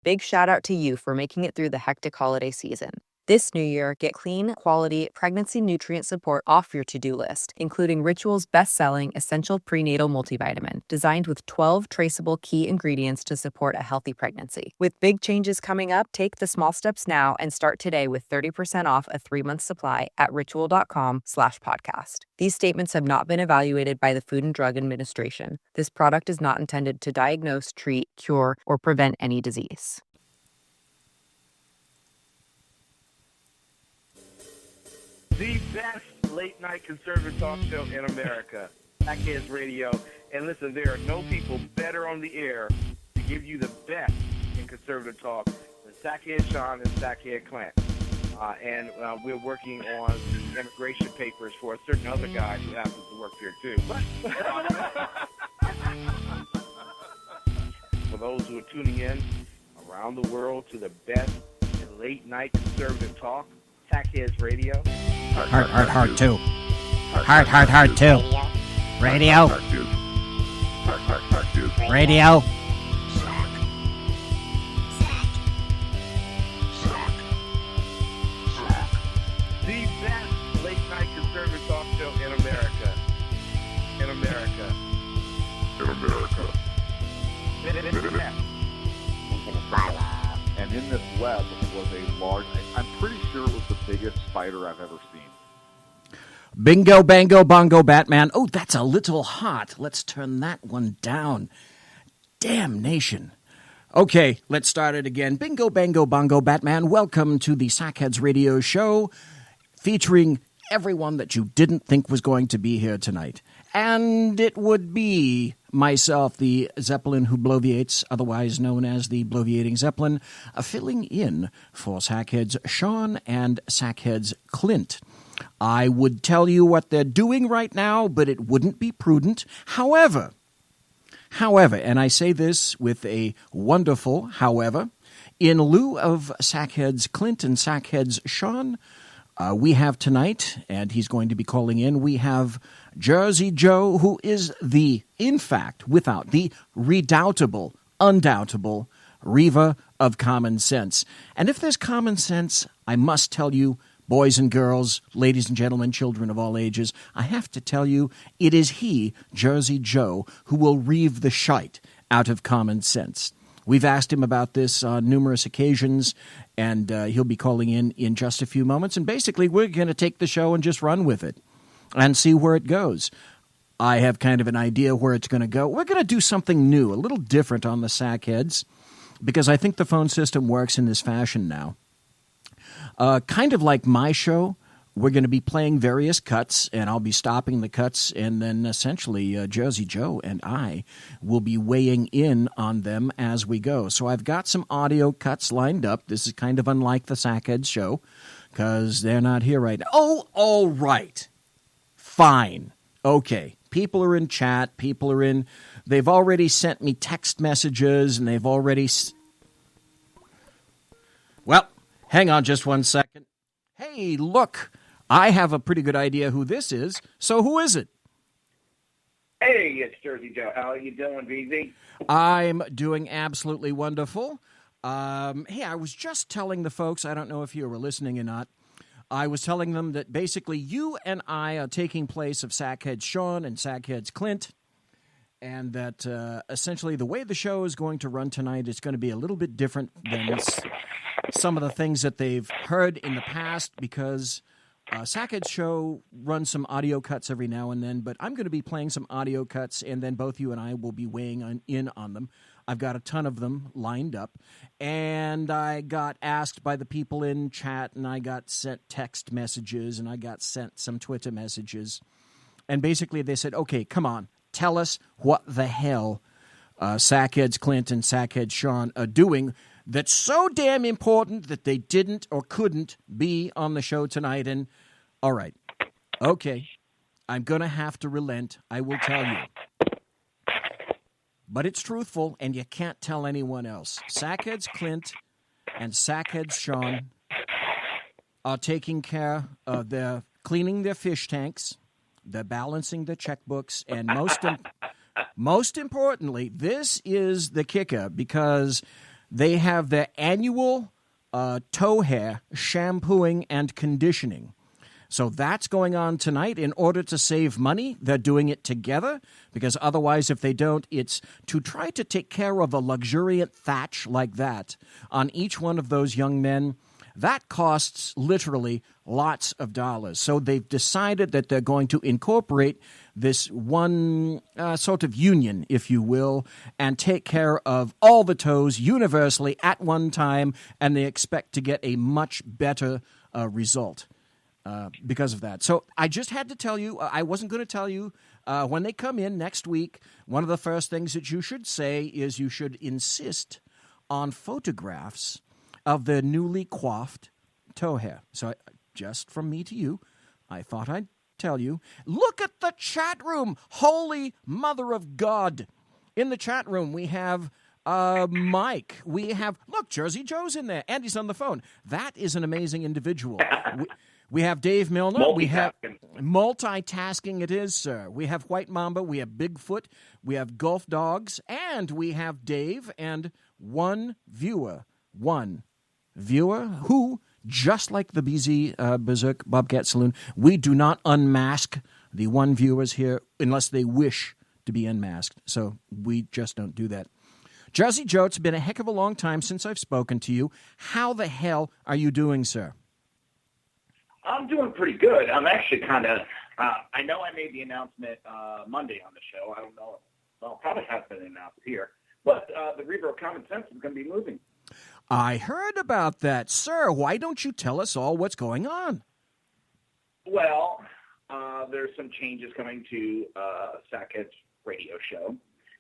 big shout out to you for making it through the hectic holiday season. This new year, get clean, quality, pregnancy nutrient support off your to-do list, including Ritual's best-selling Essential Prenatal Multivitamin, designed with 12 traceable key ingredients to support a healthy pregnancy. With big changes coming up, take the small steps now and start today with 30% off a 3-month supply at ritual.com/podcast. These statements have not been evaluated by the Food and Drug Administration. This product is not intended to diagnose, treat, cure, or prevent any disease. The best late-night conservative talk show in America, Sackheads Radio. And listen, there are no people better on the air to give you the best in conservative talk than Sackhead Shaun and Sackhead Clint. And we're working on the immigration papers for a certain other guy who happens to work here, too. For those who are tuning in around the world to the best in late-night conservative talk, Sackheads Radio. Hard too. Hard too. Radio. Radio. The best late-night conservative talk show in America. In America. And in this web was a large, I'm pretty sure it was the biggest spider I've ever seen. Bingo, bango, bongo, Batman. Oh, that's a little hot. Let's turn that one down. Damnation. Okay, let's start it again. Bingo, bango, bongo, Batman. Welcome to the Sackheads Radio Show, featuring everyone that you didn't think was going to be here tonight. And it would be myself, the Zeppelin who bloviates, otherwise known as the Bloviating Zeppelin, filling in for Sackheads Shaun and Sackheads Clint. I would tell you what they're doing right now, but it wouldn't be prudent. However, and I say this with a wonderful however, in lieu of Sackheads Clint and Sackheads Shaun, we have tonight, and he's going to be calling in, we have Jersey Joe, who is in fact, without the redoubtable, undoubtable Reaver of Common Sense. And if there's common sense, I must tell you, boys and girls, ladies and gentlemen, children of all ages, I have to tell you, it is he, Jersey Joe, who will reave the shite out of common sense. We've asked him about this on numerous occasions, and he'll be calling in just a few moments. And basically, we're going to take the show and just run with it and see where it goes. I have kind of an idea where it's going to go. We're going to do something new, a little different on the Sackheads, because I think the phone system works in this fashion now. Kind of like my show, we're going to be playing various cuts, and I'll be stopping the cuts, and then essentially Jersey Joe and I will be weighing in on them as we go. So I've got some audio cuts lined up. This is kind of unlike the Sackheads show, because they're not here right now. Oh, all right. Fine. Okay. People are in chat. They've already sent me text messages, and they've already... Well, hang on just one second. Hey, look. I have a pretty good idea who this is, so who is it? Hey, it's Jersey Joe. How are you doing, BZ? I'm doing absolutely wonderful. Hey, I was just telling the folks, I don't know if you were listening or not, I was telling them that basically you and I are taking place of Sackheads Shaun and Sackheads Clint, and that essentially the way the show is going to run tonight is going to be a little bit different than some of the things that they've heard in the past, because... Sackhead's show runs some audio cuts every now and then, but I'm going to be playing some audio cuts, and then both you and I will be weighing in on them. I've got a ton of them lined up, and I got asked by the people in chat, and I got sent text messages, and I got sent some Twitter messages, and basically they said, okay, come on, tell us what the hell Sackheads Clint and Sackheads Shaun are doing that's so damn important that they didn't or couldn't be on the show tonight. And, all right, okay, I'm going to have to relent, I will tell you. But it's truthful, and you can't tell anyone else. Sackheads Clint and Sackheads Shaun are taking care of their cleaning their fish tanks, they're balancing their checkbooks, and most importantly, this is the kicker, because they have their annual tow hair shampooing and conditioning. So that's going on tonight. In order to save money, they're doing it together, because otherwise, if they don't, it's to try to take care of a luxuriant thatch like that on each one of those young men. That costs literally lots of dollars. So they've decided that they're going to incorporate this one sort of union, if you will, and take care of all the toes universally at one time, and they expect to get a much better result. Because of that. So I just had to tell you, I wasn't going to tell you, when they come in next week, one of the first things that you should say is you should insist on photographs of the newly coiffed tow hair. So just from me to you, I thought I'd tell you. Look at the chat room. Holy Mother of God. In the chat room, we have Mike. We have, look, Jersey Joe's in there. Andy's on the phone. That is an amazing individual. We have Dave Milner. We have multitasking. It is, sir. We have White Mamba. We have Bigfoot. We have Gulf Dogs, and we have Dave and one viewer who, just like the BZ Berserk Bobcat Saloon, we do not unmask the one viewers here unless they wish to be unmasked. So we just don't do that. Jersey Joe, it's been a heck of a long time since I've spoken to you. How the hell are you doing, sir? I'm doing pretty good. I'm actually kind of, I know I made the announcement Monday on the show. I don't know. Well, probably has been announced here. But the Reaver of Common Sense is going to be moving. I heard about that. Sir, why don't you tell us all what's going on? Well, there's some changes coming to Sackhead's radio show.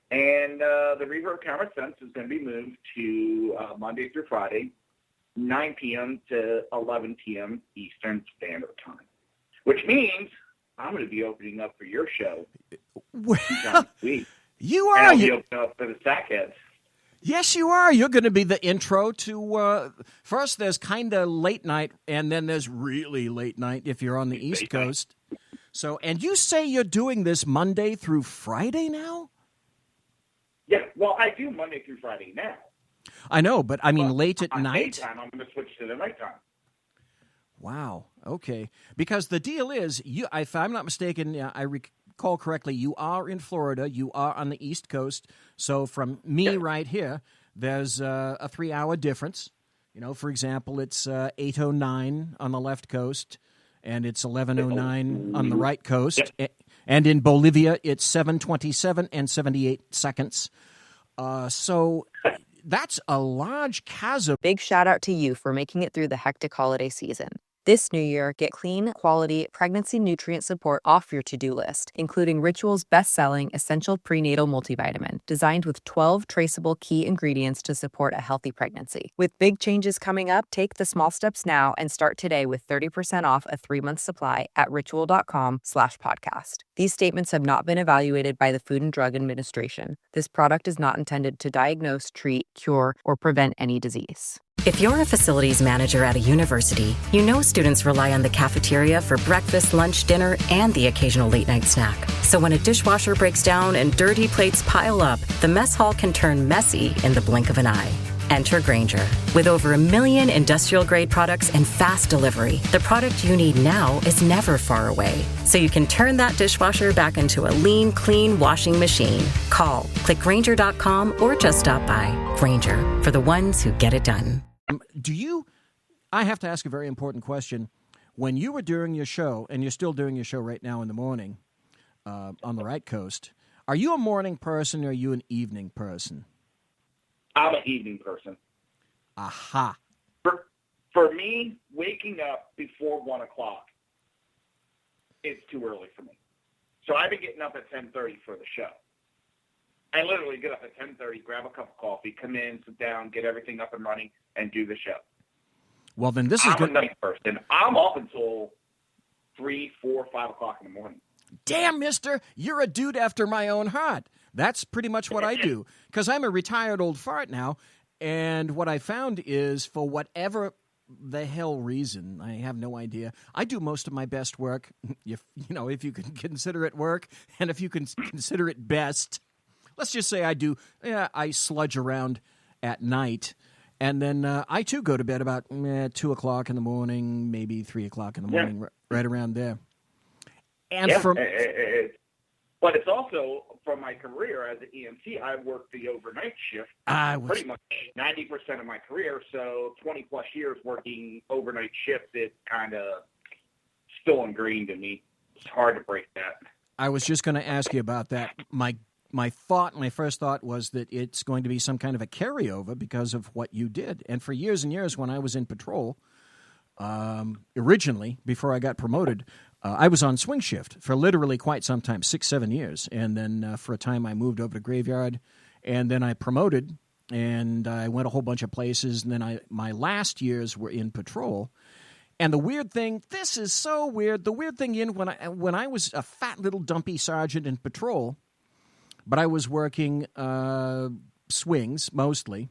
And the Reaver of Common Sense is going to be moved to Monday through Friday, 9 p.m. to 11 p.m. Eastern Standard Time, which means I'm going to be opening up for your show. Well, you are. And I'll be opening up for the Sackheads. Yes, you are. You're going to be the intro to, first there's kind of late night, and then there's really late night if you're on the East Coast. So, and you say you're doing this Monday through Friday now? Yeah, well, I do Monday through Friday now. I know, but I mean late at night? Daytime, I'm going to switch to the nighttime. Wow, okay. Because the deal is, you, if I'm not mistaken, I recall correctly, you are in Florida, you are on the East Coast, so from me right here, there's a 3-hour difference. You know, for example, it's 8:09 on the left coast, and it's 11:09 on the right coast. And in Bolivia, it's 7:27 and 78 seconds. So that's a large chasm. Big shout out to you for making it through the hectic holiday season. This new year, get clean, quality, pregnancy nutrient support off your to-do list, including Ritual's best-selling Essential Prenatal Multivitamin, designed with 12 traceable key ingredients to support a healthy pregnancy. With big changes coming up, take the small steps now and start today with 30% off a 3-month supply at ritual.com/podcast. These statements have not been evaluated by the Food and Drug Administration. This product is not intended to diagnose, treat, cure, or prevent any disease. If you're a facilities manager at a university, you know students rely on the cafeteria for breakfast, lunch, dinner, and the occasional late-night snack. So when a dishwasher breaks down and dirty plates pile up, the mess hall can turn messy in the blink of an eye. Enter Grainger. With over 1 million industrial-grade products and fast delivery, the product you need now is never far away. So you can turn that dishwasher back into a lean, clean washing machine. Call, click Grainger.com, or just stop by. Grainger, for the ones who get it done. I have to ask a very important question. When you were doing your show, and you're still doing your show right now in the morning on the right coast, are you a morning person or are you an evening person? I'm an evening person. Aha. For me, waking up before 1 o'clock, it's too early for me. So I've been getting up at 10:30 for the show. I literally get up at 10:30, grab a cup of coffee, come in, sit down, get everything up and running, and do the show. Well, then this is good. I'm a night person. I'm up until 3, 4, 5 o'clock in the morning. Damn, mister, you're a dude after my own heart. That's pretty much what I do, because I'm a retired old fart now, and what I found is, for whatever the hell reason, I have no idea, I do most of my best work, if you can consider it work, and if you can consider it best. Let's just say I sludge around at night. And then I, too, go to bed about 2 o'clock in the morning, maybe 3 o'clock in the morning, right around there. And but it's also, from my career as an EMT, I worked the overnight shift pretty much 90% of my career. So 20-plus years working overnight shift, it kind of still ingrained in me. It's hard to break that. I was just going to ask you about that. My first thought was that it's going to be some kind of a carryover because of what you did. And for years and years when I was in patrol, originally, before I got promoted, I was on swing shift for literally quite some time, 6-7 years. And then for a time I moved over to graveyard, and then I promoted, and I went a whole bunch of places. And then my last years were in patrol. And the weird thing, this is so weird, the weird thing when I was a fat little dumpy sergeant in patrol, but I was working swings mostly,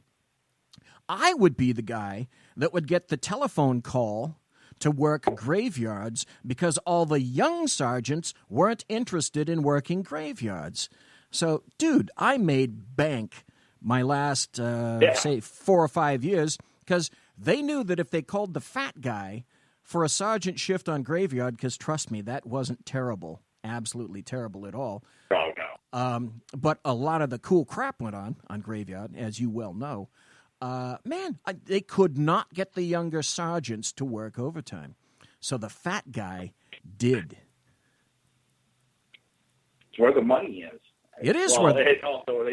I would be the guy that would get the telephone call to work graveyards because all the young sergeants weren't interested in working graveyards. So, dude, I made bank my last, say, 4 or 5 years because they knew that if they called the fat guy for a sergeant shift on graveyard, because trust me, that wasn't terrible, absolutely terrible at all. Oh, no. But a lot of the cool crap went on graveyard, as you well know. They could not get the younger sergeants to work overtime. So the fat guy did. It's where the money is. It is it's also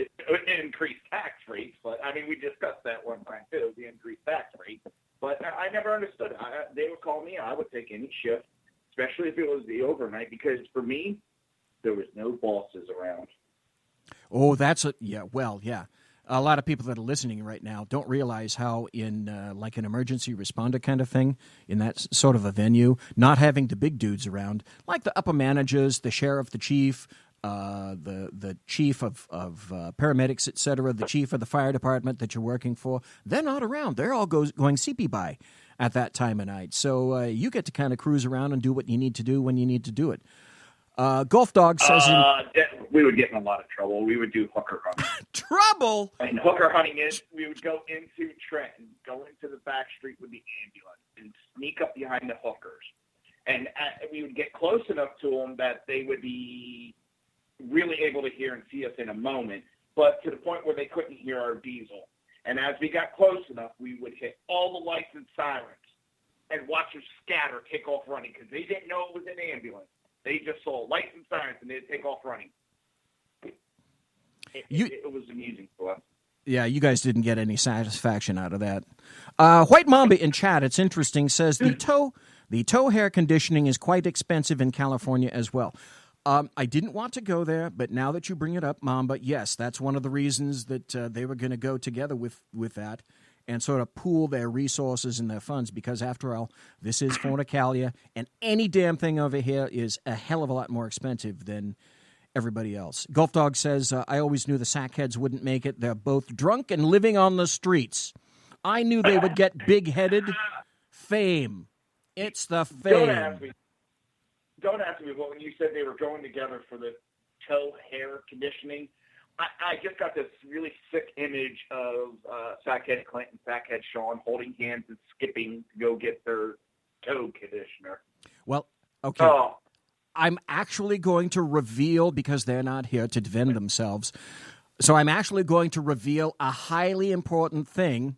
increased tax rates, but I mean, we discussed that one time too, the increased tax rate. But I never understood it. They would call me, I would take any shift, especially if it was the overnight, because for me, there was no bosses around. Oh, yeah. A lot of people that are listening right now don't realize how in like an emergency responder kind of thing, in that sort of a venue, not having the big dudes around, like the upper managers, the sheriff, the chief, the chief of paramedics, et cetera, the chief of the fire department that you're working for, they're not around. They're all going CP by at that time of night. So you get to kind of cruise around and do what you need to do when you need to do it. Golf Dog says... we would get in a lot of trouble. We would do hooker hunting. Trouble? And hooker hunting is, we would go into Trenton, go into the back street with the ambulance, and sneak up behind the hookers. And we would get close enough to them that they would be really able to hear and see us in a moment, but to the point where they couldn't hear our diesel. And as we got close enough, we would hit all the lights and sirens and watch them scatter, take off running, because they didn't know it was an ambulance. They just saw lights and sirens, and they'd take off running. It was amusing to us. Yeah, you guys didn't get any satisfaction out of that. White Mamba in chat, it's interesting, says the toe hair conditioning is quite expensive in California as well. I didn't want to go there, but now that you bring it up, Mamba, yes, that's one of the reasons that they were going to go together with that and sort of pool their resources and their funds, because after all, this is Fornicalia, and any damn thing over here is a hell of a lot more expensive than everybody else. Golf Dog says, I always knew the sackheads wouldn't make it. They're both drunk and living on the streets. I knew they would get big-headed fame. It's the fame. Don't ask me, but when you said they were going together for the toe hair conditioning, I just got this really sick image of Sackhead Clint and Sackhead Shaun holding hands and skipping to go get their toe conditioner. Well, okay. Oh. I'm actually going to reveal, because they're not here to defend themselves, so I'm actually going to reveal a highly important thing,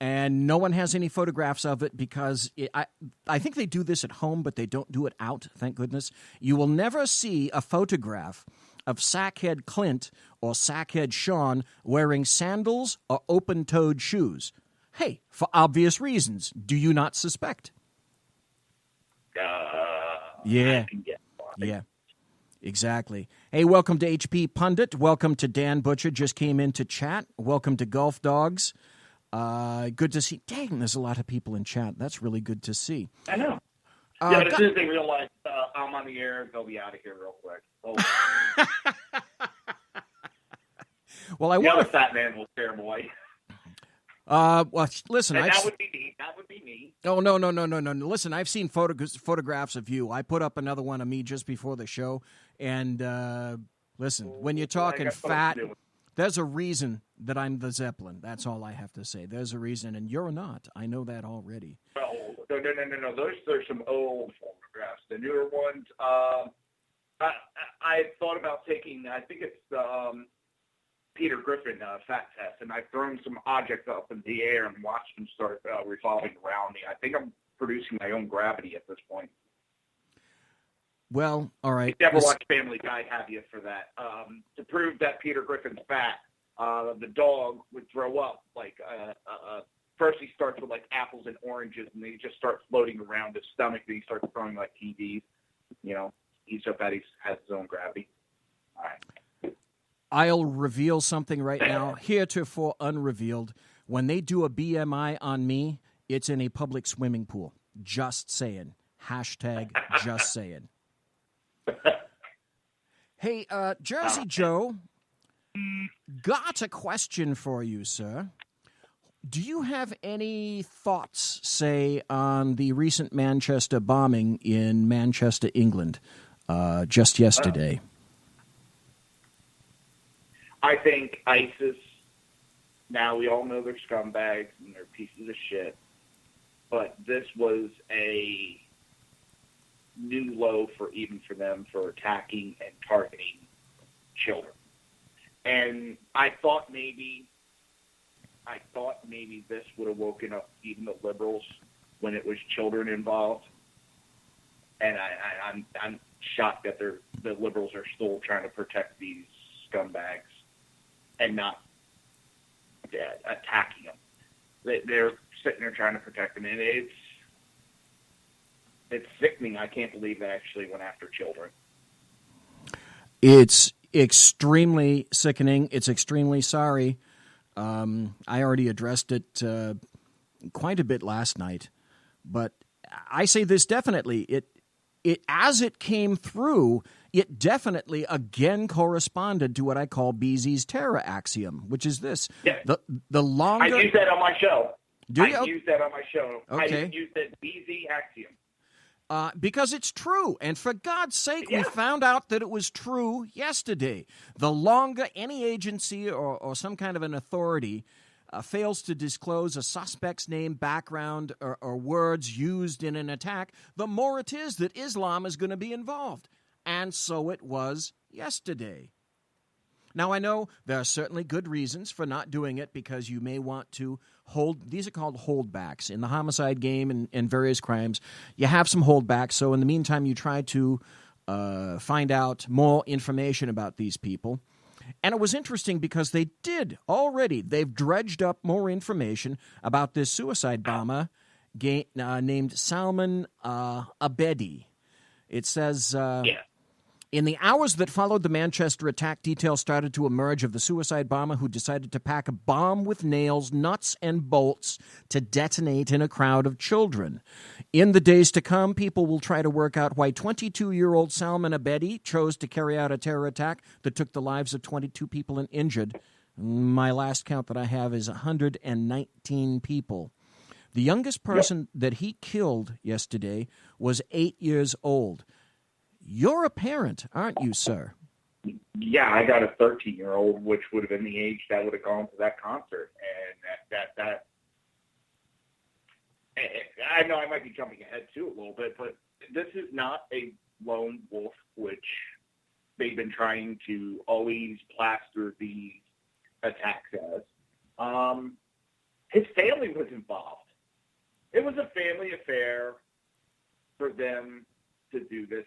and no one has any photographs of it because I think they do this at home, but they don't do it out, thank goodness. You will never see a photograph of Sackhead Clint or Sackhead Shaun wearing sandals or open-toed shoes. Hey, for obvious reasons, do you not suspect? Yeah. Yeah, exactly. Hey, welcome to HP Pundit. Welcome to Dan Butcher, just came into chat. Welcome to Golf Dogs. Good to see. Dang, there's a lot of people in chat. That's really good to see. I know. But as soon as they realize I'm on the air, they'll be out of here real quick. Oh. Well, the other fat man will scare boy. Well, listen, that would be me. That would be me. Oh, no. Listen, I've seen photographs of you. I put up another one of me just before the show. And listen, when you're talking fat, There's a reason that I'm the Zeppelin. That's all I have to say. There's a reason, and you're not. I know that already. Oh, no. Those are some old photographs. The newer ones, I thought about taking, I think it's Peter Griffin fat test, and I've thrown some objects up in the air and watched them start revolving around me. I think I'm producing my own gravity at this point. Well, all right. You never watched Family Guy, have you, for that? To prove that Peter Griffin's fat, the dog would throw up. First he starts with like apples and oranges, and then he just starts floating around his stomach, and he starts throwing like TVs. You know, he's so fat he has his own gravity. All right. I'll reveal something right now, heretofore unrevealed. When they do a BMI on me, it's in a public swimming pool. Just saying. Hashtag just saying. Hey, Jersey Joe, got a question for you, sir. Do you have any thoughts, say, on the recent Manchester bombing in Manchester, England, just yesterday? I think ISIS, now we all know they're scumbags and they're pieces of shit, but this was a new low for them for attacking and targeting children. And I thought maybe this would have woken up even the liberals when it was children involved. And I'm shocked that the liberals are still trying to protect these scumbags and not attacking them. They're sitting there trying to protect them, and it's sickening. I can't believe they actually went after children. It's extremely sickening. It's extremely sorry. I already addressed it quite a bit last night, but I say this definitely. It as it came through, it definitely again corresponded to what I call Beezy's terror axiom, which is this: the longer I use that on my show. Do you? I use that on my show. Okay. I use that Beezy axiom. Because it's true. And for God's sake, we found out that it was true yesterday. The longer any agency or some kind of an authority fails to disclose a suspect's name, background, or words used in an attack, the more it is that Islam is going to be involved. And so it was yesterday. Now, I know there are certainly good reasons for not doing it because you may want to these are called holdbacks. In the homicide game and various crimes, you have some holdbacks. So in the meantime, you try to find out more information about these people. And it was interesting because they've dredged up more information about this suicide bomber named Salman Abedi. It says... In the hours that followed the Manchester attack, details started to emerge of the suicide bomber who decided to pack a bomb with nails, nuts, and bolts to detonate in a crowd of children. In the days to come, people will try to work out why 22-year-old Salman Abedi chose to carry out a terror attack that took the lives of 22 people and injured. My last count that I have is 119 people. The youngest person that he killed yesterday was 8 years old. You're a parent, aren't you, sir? Yeah, I got a 13-year-old, which would have been the age that would have gone to that concert. And that I know I might be jumping ahead, too, a little bit, but this is not a lone wolf, which they've been trying to always plaster these attacks as. His family was involved. It was a family affair for them to do this.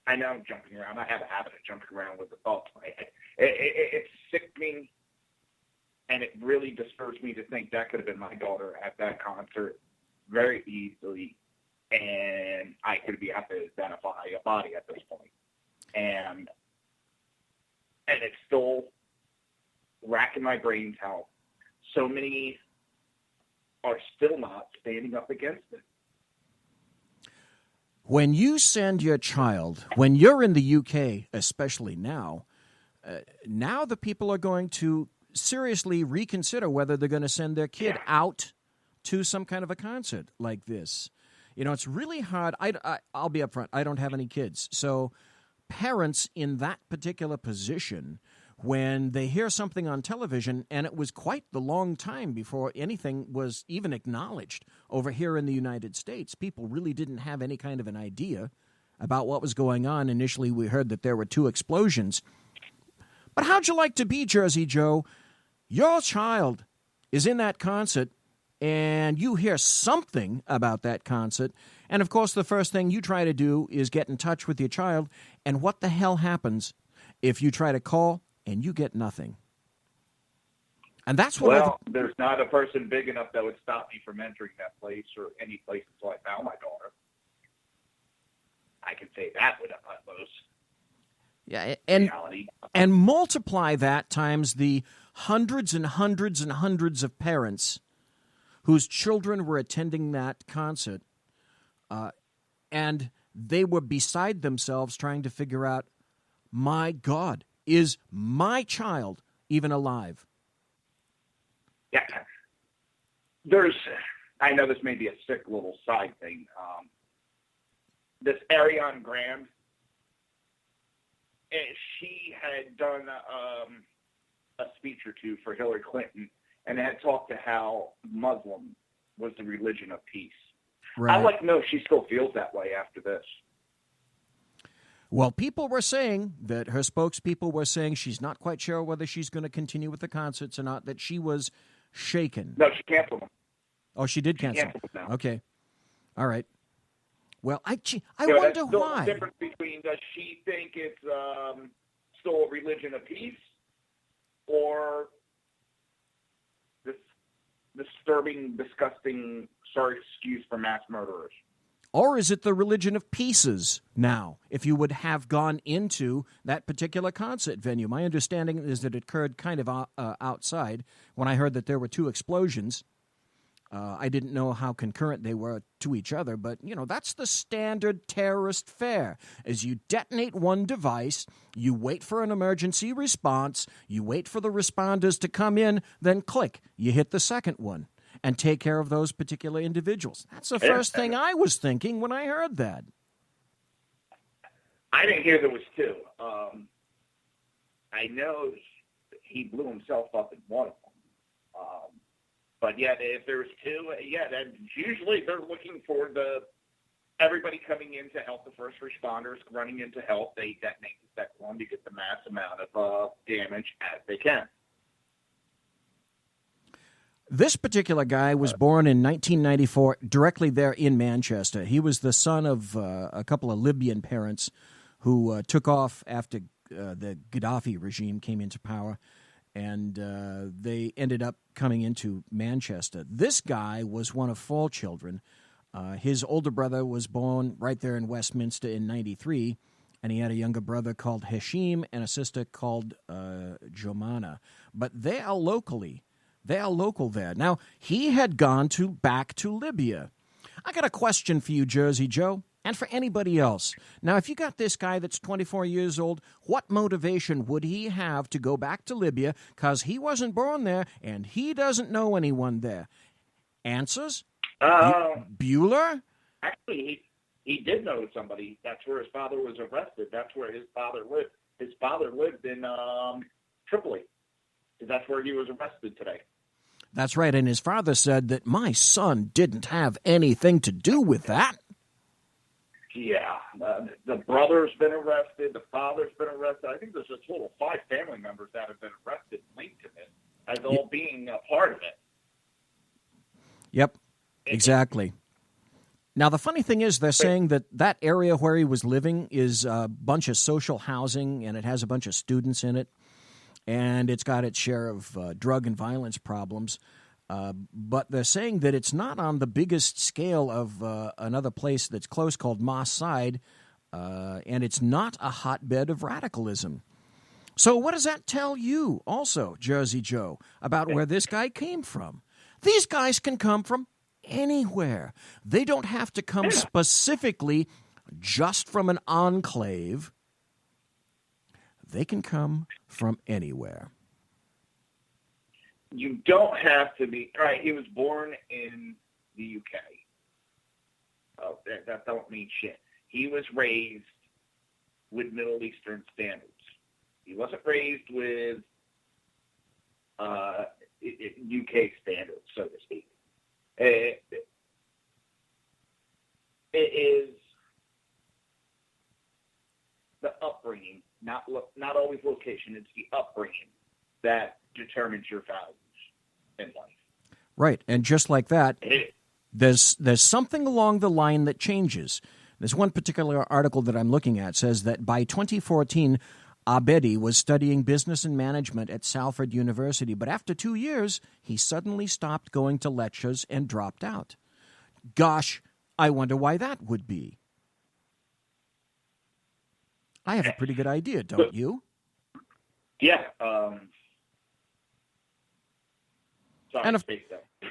I know I'm jumping around. I have a habit of jumping around with the thoughts in my head. It's sickening, and it really disturbs me to think that could have been my daughter at that concert very easily, and I could be able to identify a body at this point. And it's still racking my brains how so many are still not standing up against it. When you send your child, when you're in the UK, especially now, now the people are going to seriously reconsider whether they're going to send their kid out to some kind of a concert like this. You know, it's really hard. I'll be upfront. I don't have any kids. So parents in that particular position when they hear something on television, and it was quite the long time before anything was even acknowledged over here in the United States. People really didn't have any kind of an idea about what was going on. Initially, we heard that there were 2 explosions. But how'd you like to be, Jersey Joe? Your child is in that concert, and you hear something about that concert, and of course the first thing you try to do is get in touch with your child, and what the hell happens if you try to call and you get nothing? And that's what there's not a person big enough that would stop me from entering that place or any place until I found my daughter. I can say that with utmost reality. And multiply that times the hundreds and hundreds and hundreds of parents whose children were attending that concert, and they were beside themselves trying to figure out, my God, is my child even alive? Yeah. I know this may be a sick little side thing. This Ariana Grande, she had done a speech or 2 for Hillary Clinton and had talked to how Muslim was the religion of peace. Right. I'd like to know if she still feels that way after this. Well, people were saying that her spokespeople were saying she's not quite sure whether she's going to continue with the concerts or not, that she was shaken. No, she canceled them. Oh, she did cancel. Now. Okay. All right. Well, I wonder wonder still why. The difference between, does she think it's still a religion of peace or this disturbing, disgusting, excuse for mass murderers? Or is it the religion of pieces now, if you would have gone into that particular concert venue? My understanding is that it occurred kind of outside. When I heard that there were 2 explosions, I didn't know how concurrent they were to each other, but, that's the standard terrorist fare. As you detonate one device, you wait for an emergency response, you wait for the responders to come in, then click, you hit the second one and take care of those particular individuals. That's the first thing I was thinking when I heard that. I didn't hear there was 2. I know he blew himself up in one of them. But yeah, if there was 2, then usually they're looking for everybody coming in to help the first responders running in to help. They detonate the second one to get the mass amount of damage as they can. This particular guy was born in 1994 directly there in Manchester. He was the son of a couple of Libyan parents who took off after the Gaddafi regime came into power, and they ended up coming into Manchester. This guy was one of 4 children. His older brother was born right there in Westminster in 93, and he had a younger brother called Hashim and a sister called Jomana. But they are local there. Now, he had gone back to Libya. I got a question for you, Jersey Joe, and for anybody else. Now, if you got this guy that's 24 years old, what motivation would he have to go back to Libya? Because he wasn't born there, and he doesn't know anyone there. Answers? Bueller? Actually, he did know somebody. That's where his father was arrested. That's where his father lived. His father lived in Tripoli. That's where he was arrested today. That's right, and his father said that my son didn't have anything to do with that. Yeah, the brother's been arrested, the father's been arrested. I think there's a total of 5 family members that have been arrested linked to this as all being a part of it. Yep, exactly. Now, the funny thing is they're saying that area where he was living is a bunch of social housing, and it has a bunch of students in it, and it's got its share of drug and violence problems. But they're saying that it's not on the biggest scale of another place that's close called Moss Side, and it's not a hotbed of radicalism. So what does that tell you also, Jersey Joe, about where this guy came from? These guys can come from anywhere. They don't have to come specifically just from an enclave. They can come from anywhere. You don't have to be right. He was born in the UK. Oh, that don't mean shit. He was raised with Middle Eastern standards. He wasn't raised with UK standards, so to speak. It is the upbringing, not always location. It's the upbringing that determines your values in life. Right, and just like that, there's something along the line that changes. There's one particular article that I'm looking at says that by 2014, Abedi was studying business and management at Salford University, but after 2 years, he suddenly stopped going to lectures and dropped out. Gosh, I wonder why that would be. I have a pretty good idea, don't you? Yeah.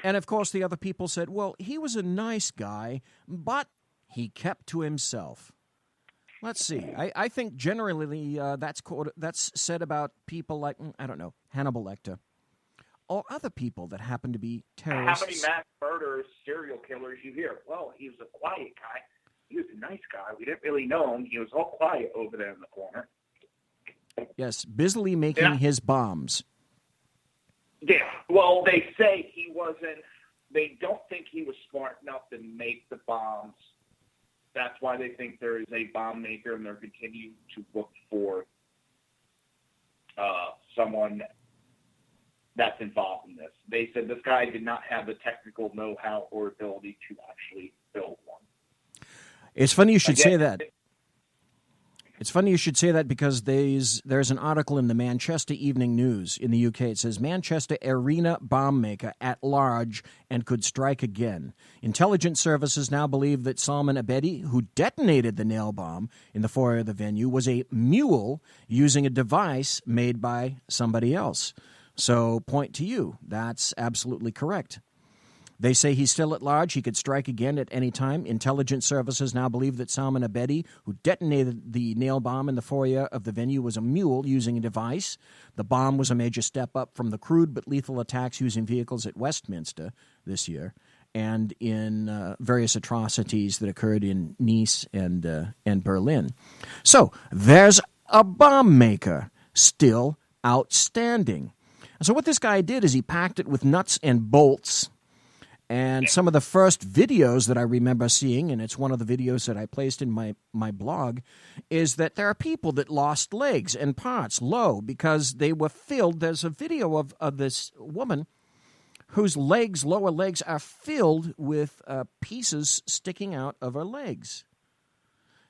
And of course, the other people said, well, he was a nice guy, but he kept to himself. Let's see. I think generally that's said about people like, I don't know, Hannibal Lecter, or other people that happen to be terrorists. How many mass murderers, serial killers you hear? Well, he was a quiet guy. He was a nice guy. We didn't really know him. He was all quiet over there in the corner. Yes, busily making his bombs. Yeah. Well, they say he wasn't. They don't think he was smart enough to make the bombs. That's why they think there is a bomb maker, and they're continuing to look for someone that's involved in this. They said this guy did not have the technical know-how or ability to actually build one. It's funny you should say that. It's funny you should say that because there's an article in the Manchester Evening News in the UK. It says, Manchester arena bomb maker at large and could strike again. Intelligence services now believe that Salman Abedi, who detonated the nail bomb in the foyer of the venue, was a mule using a device made by somebody else. So, point to you. That's absolutely correct. They say he's still at large. He could strike again at any time. Intelligence services now believe that Salman Abedi, who detonated the nail bomb in the foyer of the venue, was a mule using a device. The bomb was a major step up from the crude but lethal attacks using vehicles at Westminster this year and in various atrocities that occurred in Nice and Berlin. So there's a bomb maker still outstanding. So what this guy did is he packed it with nuts and bolts. And some of the first videos that I remember seeing, and it's one of the videos that I placed in my blog, is that there are people that lost legs and parts low because they were filled. There's a video of this woman whose lower legs are filled with pieces sticking out of her legs.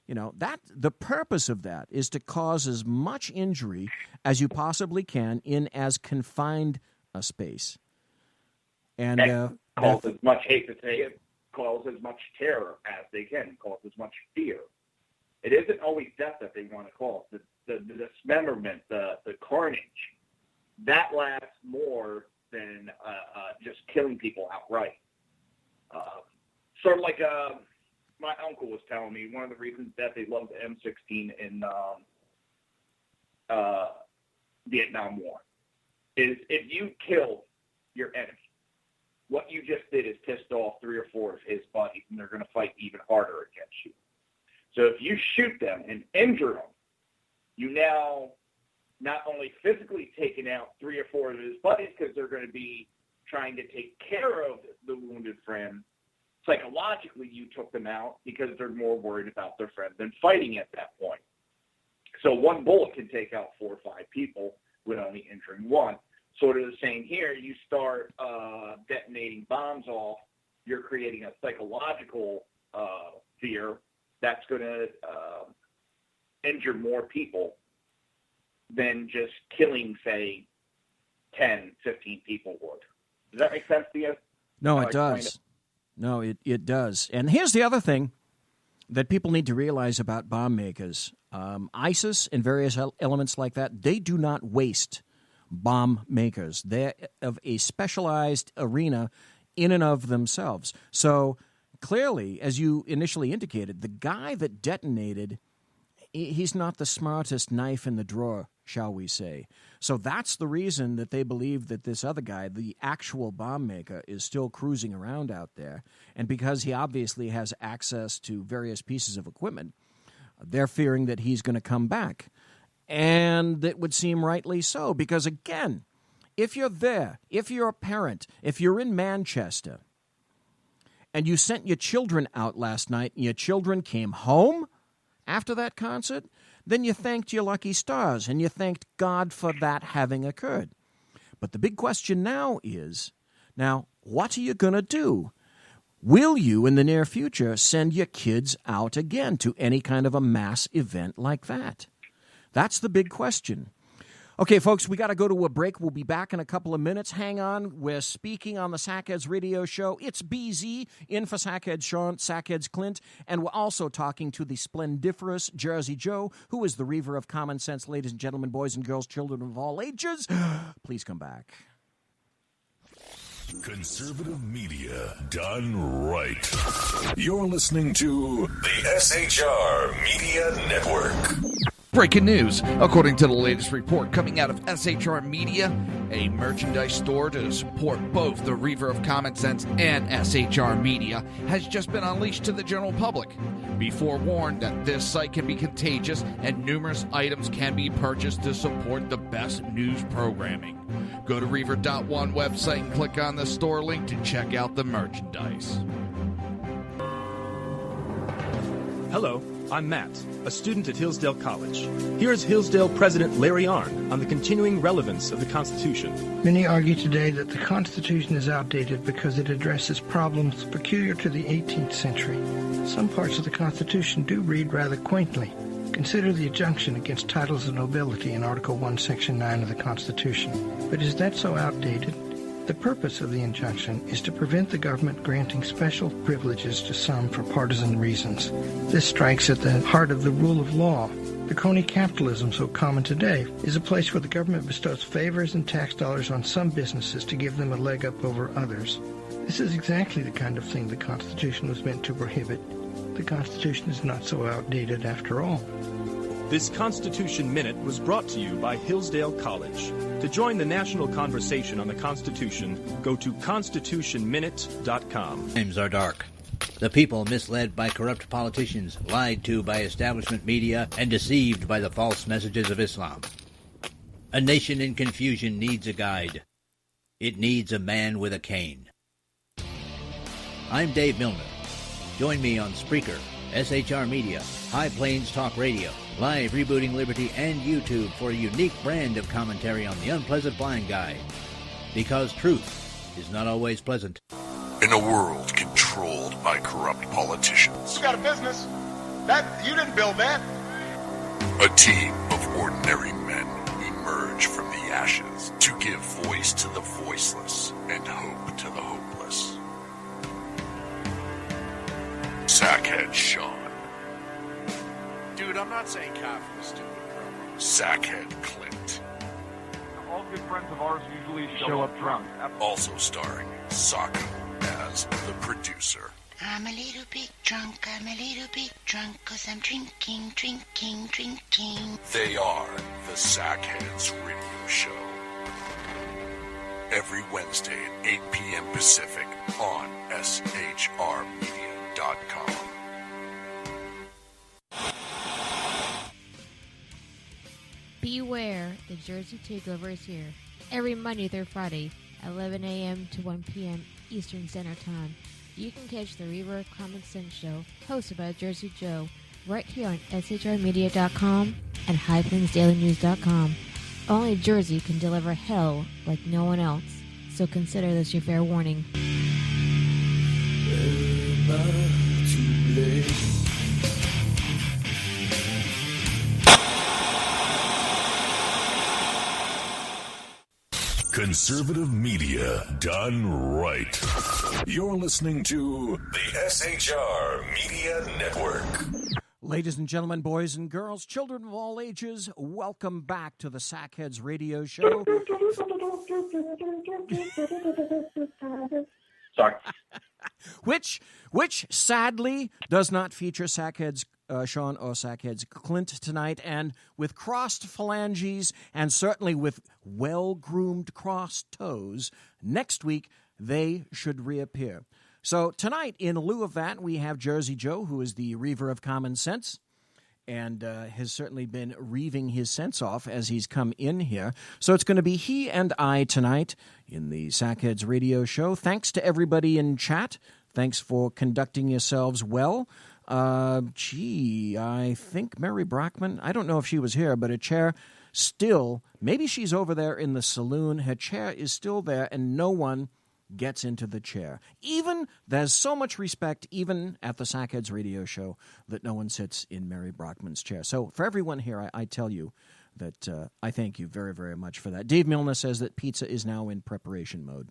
You know, the purpose of that is to cause as much injury as you possibly can in as confined a space. And cause as much, hate to say it, cause as much terror as they can, cause as much fear. It isn't always death that they want to cause. The dismemberment, the carnage, that lasts more than just killing people outright. Sort of like my uncle was telling me, one of the reasons that they loved the M16 in Vietnam War is if you kill your enemy, what you just did is pissed off 3 or 4 of his buddies, and they're going to fight even harder against you. So if you shoot them and injure them, you now not only physically taking out 3 or 4 of his buddies because they're going to be trying to take care of the wounded friend, psychologically you took them out because they're more worried about their friend than fighting at that point. So one bullet can take out 4 or 5 people with only injuring one. Sort of the same here. You start detonating bombs off, you're creating a psychological fear that's going to injure more people than just killing, say, 10, 15 people would. Does that make sense to you? No, it does. No, it does. And here's the other thing that people need to realize about bomb makers. ISIS and various elements like that, they do not waste bomb makers. They're of a specialized arena in and of themselves. So clearly, as you initially indicated, the guy that detonated, he's not the smartest knife in the drawer, shall we say. So that's the reason that they believe that this other guy, the actual bomb maker, is still cruising around out there. And because he obviously has access to various pieces of equipment, they're fearing that he's going to come back. And it would seem rightly so, because again, if you're there, if you're a parent, if you're in Manchester, and you sent your children out last night and your children came home after that concert, then you thanked your lucky stars and you thanked God for that having occurred. But the big question now is, what are you going to do? Will you, in the near future, send your kids out again to any kind of a mass event like that? That's the big question. Okay, folks, we got to go to a break. We'll be back in a couple of minutes. Hang on. We're speaking on the Sackheads Radio Show. It's BZ, in for Sackheads Shaun, Sackheads Clint, and we're also talking to the splendiferous Jersey Joe, who is the Reaver of Common Sense. Ladies and gentlemen, boys and girls, children of all ages, please come back. Conservative media done right. You're listening to the SHR Media Network. Breaking news. According to the latest report coming out of SHR Media, a merchandise store to support both the Reaver of Common Sense and SHR Media has just been unleashed to the general public. Be forewarned that this site can be contagious and numerous items can be purchased to support the best news programming. Go to Reaver.one website and click on the store link to check out the merchandise. Hello, I'm Matt, a student at Hillsdale College. Here is Hillsdale President Larry Arnn on the continuing relevance of the Constitution. Many argue today that the Constitution is outdated because it addresses problems peculiar to the 18th century. Some parts of the Constitution do read rather quaintly. Consider the injunction against titles of nobility in Article 1, Section 9 of the Constitution. But is that so outdated? The purpose of the injunction is to prevent the government granting special privileges to some for partisan reasons. This strikes at the heart of the rule of law. The crony capitalism so common today is a place where the government bestows favors and tax dollars on some businesses to give them a leg up over others. This is exactly the kind of thing the Constitution was meant to prohibit. The Constitution is not so outdated after all. This Constitution Minute was brought to you by Hillsdale College. To join the national conversation on the Constitution, go to constitutionminute.com. Times are dark. The people misled by corrupt politicians, lied to by establishment media, and deceived by the false messages of Islam. A nation in confusion needs a guide. It needs a man with a cane. I'm Dave Milner. Join me on Spreaker, SHR Media, High Plains Talk Radio, Live Rebooting Liberty, and YouTube for a unique brand of commentary on the unpleasant blind guy. Because truth is not always pleasant. In a world controlled by corrupt politicians. You got a business. You didn't build that. A team of ordinary men emerge from the ashes to give voice to the voiceless and hope to the hopeless. Sackhead Shaun. Dude, I'm not saying cough for the stupid promo. Sackhead Clint. All good friends of ours usually show up drunk. Also starring Socko as the producer. I'm a little bit drunk, 'cause I'm drinking. They are the Sackheads Radio Show. Every Wednesday at 8 p.m. Pacific on shrmedia.com. Beware, the Jersey Takeover is here. Every Monday through Friday, 11 a.m. to 1 p.m. Eastern Standard Time. You can catch the Reaver of Common Sense show, hosted by Jersey Joe, right here on shrmedia.com and highplainsdailynews.com. Only Jersey can deliver hell like no one else, so consider this your fair warning. Conservative media done right. You're listening to the SHR Media Network. Ladies and gentlemen, boys and girls, children of all ages, welcome back to the Sackheads Radio Show. Sorry. Which sadly does not feature Sackheads Shaun or Sackheads Clint tonight, and with crossed phalanges and certainly with well-groomed crossed toes, next week they should reappear. So tonight, in lieu of that, we have Jersey Joe, who is the Reaver of Common Sense, and has certainly been reaving his sense off as he's come in here. So it's going to be he and I tonight in the Sackheads Radio Show. Thanks to everybody in chat. Thanks for conducting yourselves well. I think Mary Brockman, I don't know if she was here, but her chair still, maybe she's over there in the saloon. Her chair is still there, and no one gets into the chair. Even, there's so much respect, even at the Sackheads Radio Show, that no one sits in Mary Brockman's chair. So for everyone here, I tell you that I thank you very, very much for that. Dave Milner says that pizza is now in preparation mode.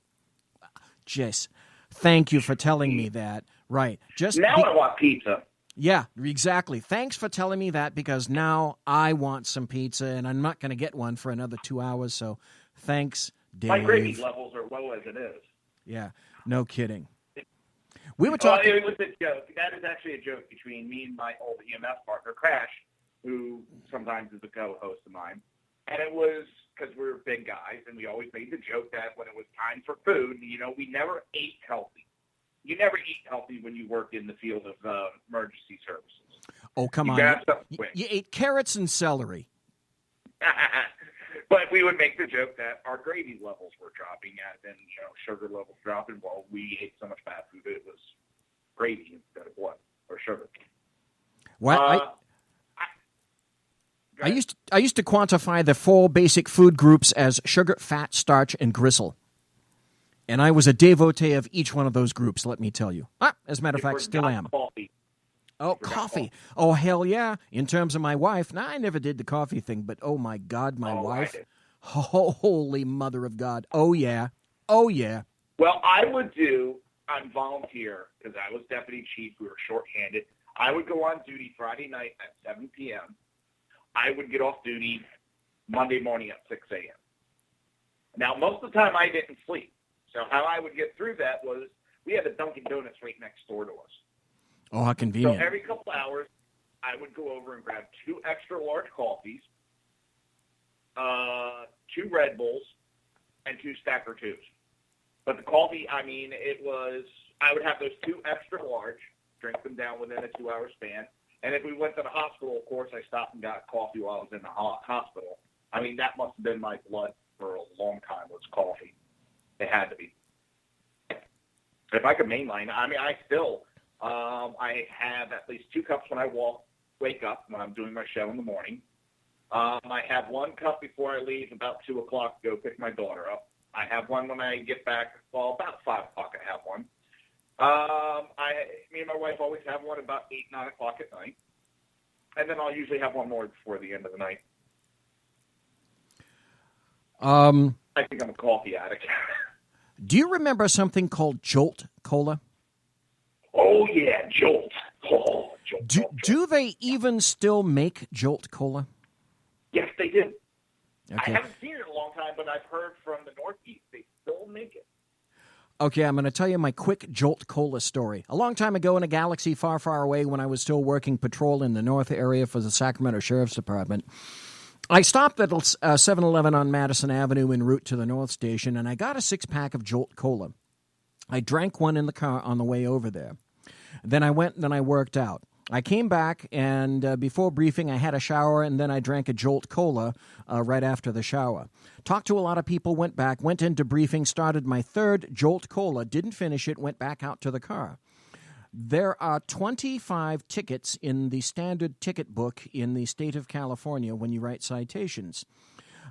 Jess, thank you for telling me that. Right. I want pizza. Yeah, exactly. Thanks for telling me that, because now I want some pizza, and I'm not going to get one for another 2 hours, so thanks, Dave. My gravy levels are low as it is. Yeah, no kidding. We were talking... It was a joke. That is actually a joke between me and my old EMS partner, Crash, who sometimes is a co-host of mine. And it was because we were big guys, and we always made the joke that when it was time for food, we never ate healthy. You never eat healthy when you work in the field of emergency services. Oh, come on. You ate carrots and celery. But we would make the joke that our gravy levels were dropping and sugar levels dropping. Well, we ate so much bad food it was gravy instead of what? Or sugar. Well, I used to quantify the 4 basic food groups as sugar, fat, starch, and gristle. And I was a devotee of each one of those groups, let me tell you. As a matter of fact, still am. Coffee. Oh, coffee. Oh, hell yeah. In terms of my wife, I never did the coffee thing, but oh my God, my wife. Holy mother of God. Oh, yeah. Oh, yeah. Well, I would do, on volunteer, because I was deputy chief, we were shorthanded. I would go on duty Friday night at 7 p.m. I would get off duty Monday morning at 6 a.m. Now, most of the time I didn't sleep. So how I would get through that was we had a Dunkin' Donuts right next door to us. Oh, how convenient. So every couple hours, I would go over and grab 2 extra large coffees, 2 Red Bulls, and 2 Stacker 2s. But the coffee, I would have those 2 extra large, drink them down within a 2-hour span. And if we went to the hospital, of course, I stopped and got coffee while I was in the hospital. That must have been my blood for a long time was coffee. It had to be. If I could mainline, I still, I have at least 2 cups when I wake up when I'm doing my show in the morning. I have 1 cup before I leave about 2 o'clock to go pick my daughter up. I have one when I get back, about 5 o'clock I have one. Me and my wife always have one about 8, 9 o'clock at night. And then I'll usually have one more before the end of the night. I think I'm a coffee addict. Do you remember something called Jolt Cola? Oh, yeah, Jolt. Oh, Jolt. Do they even still make Jolt Cola? Yes, they do. Okay. I haven't seen it in a long time, but I've heard from the Northeast they still make it. Okay, I'm going to tell you my quick Jolt Cola story. A long time ago in a galaxy far, far away when I was still working patrol in the north area for the Sacramento Sheriff's Department, I stopped at 7-Eleven on Madison Avenue en route to the North Station, and I got a 6-pack of Jolt Cola. I drank one in the car on the way over there. Then I went and then I worked out. I came back, and before briefing, I had a shower, and then I drank a Jolt Cola right after the shower. Talked to a lot of people, went back, went into briefing, started my 3rd Jolt Cola, didn't finish it, went back out to the car. There are 25 tickets in the standard ticket book in the state of California when you write citations.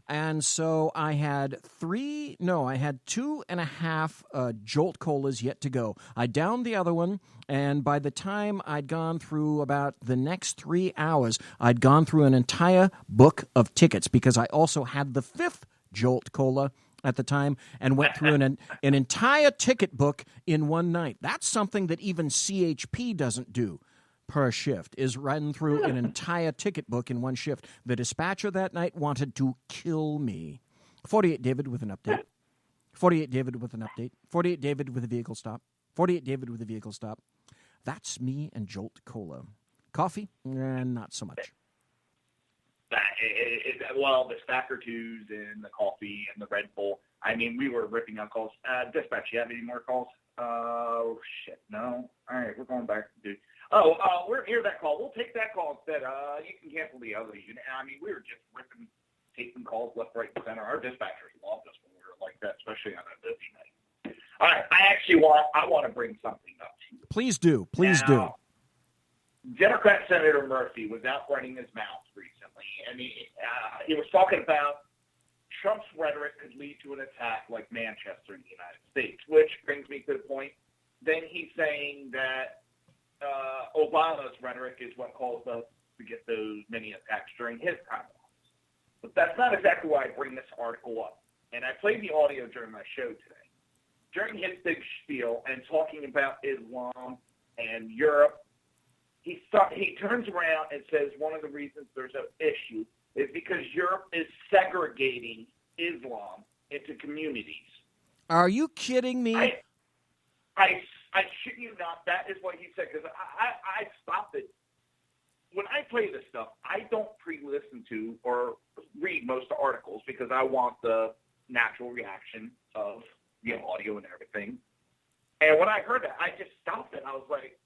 And so I had 2.5 Jolt Colas yet to go. I downed the other one, and by the time I'd gone through about the next 3 hours, I'd gone through an entire book of tickets because I also had the 5th Jolt Cola at the time and went through an entire ticket book in one night. That's something that even CHP doesn't do per shift, is run through an entire ticket book in one shift. The dispatcher that night wanted to kill me. 48 David with an update. 48 David with an update. 48 David with a vehicle stop. 48 David with a vehicle stop. That's me and Jolt Cola. Coffee? Not so much. Well, the Stacker 2s and the coffee and the Red Bull. We were ripping out calls. Dispatch, you have any more calls? Oh, shit, no. All right, we're going back to... we're here that call. We'll take that call instead. You you want, I want to bring something up to you. Please do. Please do. Democrat Senator Murphy was out running his mouth recently, and he was talking about Trump's rhetoric could lead to an attack like Manchester in the United States, which brings me to the point. Then he's saying that Obama's rhetoric is what caused us to get those many attacks during his time. But that's not exactly why I bring this article up. And I played the audio during my show today. During his big spiel and talking about Islam and Europe, he turns around and says one of the reasons there's an issue is because Europe is segregating Islam into communities. Are you kidding me? I shit you not. That is what he said, because I stopped it. When I play this stuff, I don't pre-listen to or read most of the articles because I want the natural reaction of the audio and everything. And when I heard that, I just stopped it. I was like,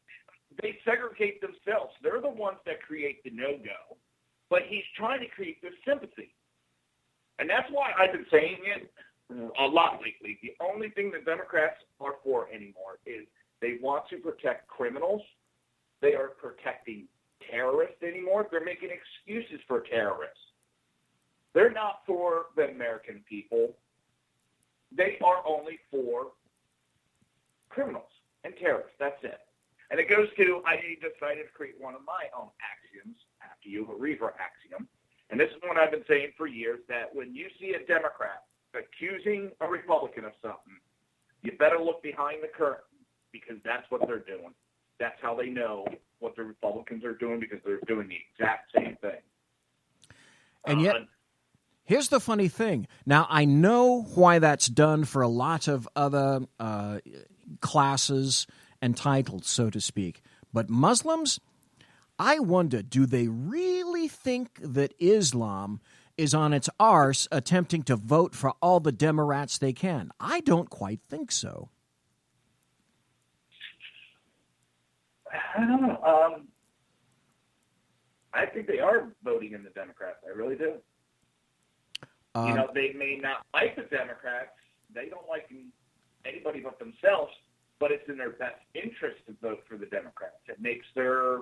they segregate themselves. They're the ones that create the no-go. But he's trying to create this sympathy. And that's why I've been saying it a lot lately. The only thing the Democrats are for anymore is they want to protect criminals. They are protecting terrorists anymore. They're making excuses for terrorists. They're not for the American people. They are only for criminals and terrorists. That's it. And it goes to, I decided to create one of my own axioms after you, a Reaver axiom. And this is one I've been saying for years, that when you see a Democrat accusing a Republican of something, you better look behind the curtain, because that's what they're doing. That's how they know what the Republicans are doing, because they're doing the exact same thing. And yet, here's the funny thing. Now, I know why that's done for a lot of other classes and titles, so to speak. But Muslims, I wonder, do they really think that Islam is on its arse attempting to vote for all the Democrats they can? I don't quite think so. I don't know. I think they are voting in the Democrats. I really do. They may not like the Democrats. They don't like anybody but themselves, but it's in their best interest to vote for the Democrats. It makes their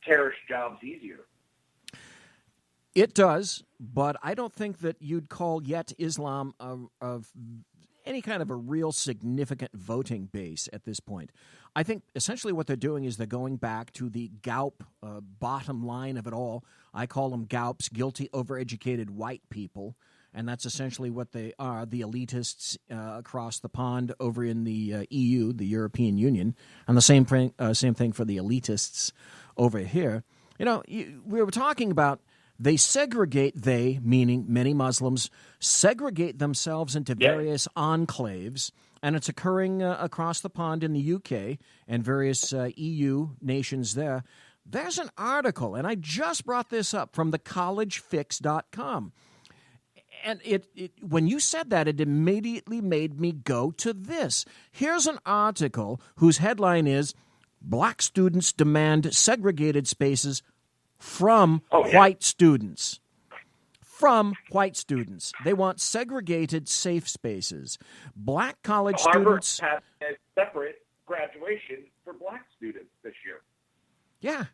terrorist jobs easier. It does, but I don't think that you'd call yet Islam of any kind of a real significant voting base at this point. I think essentially what they're doing is they're going back to the GAUP bottom line of it all. I call them GAUPs, guilty, overeducated white people, and that's essentially what they are, the elitists across the pond over in the EU, the European Union, and the same thing for the elitists over here. We were talking about they meaning many Muslims, segregate themselves into various enclaves, and it's occurring across the pond in the UK and various EU nations there. There's an article, and I just brought this up, from thecollegefix.com. And when you said that, it immediately made me go to this. Here's an article whose headline is, Black Students Demand Segregated Spaces from white students. From white students. They want segregated safe spaces. Black college students... Harvard has a separate graduation for black students this year. Yeah.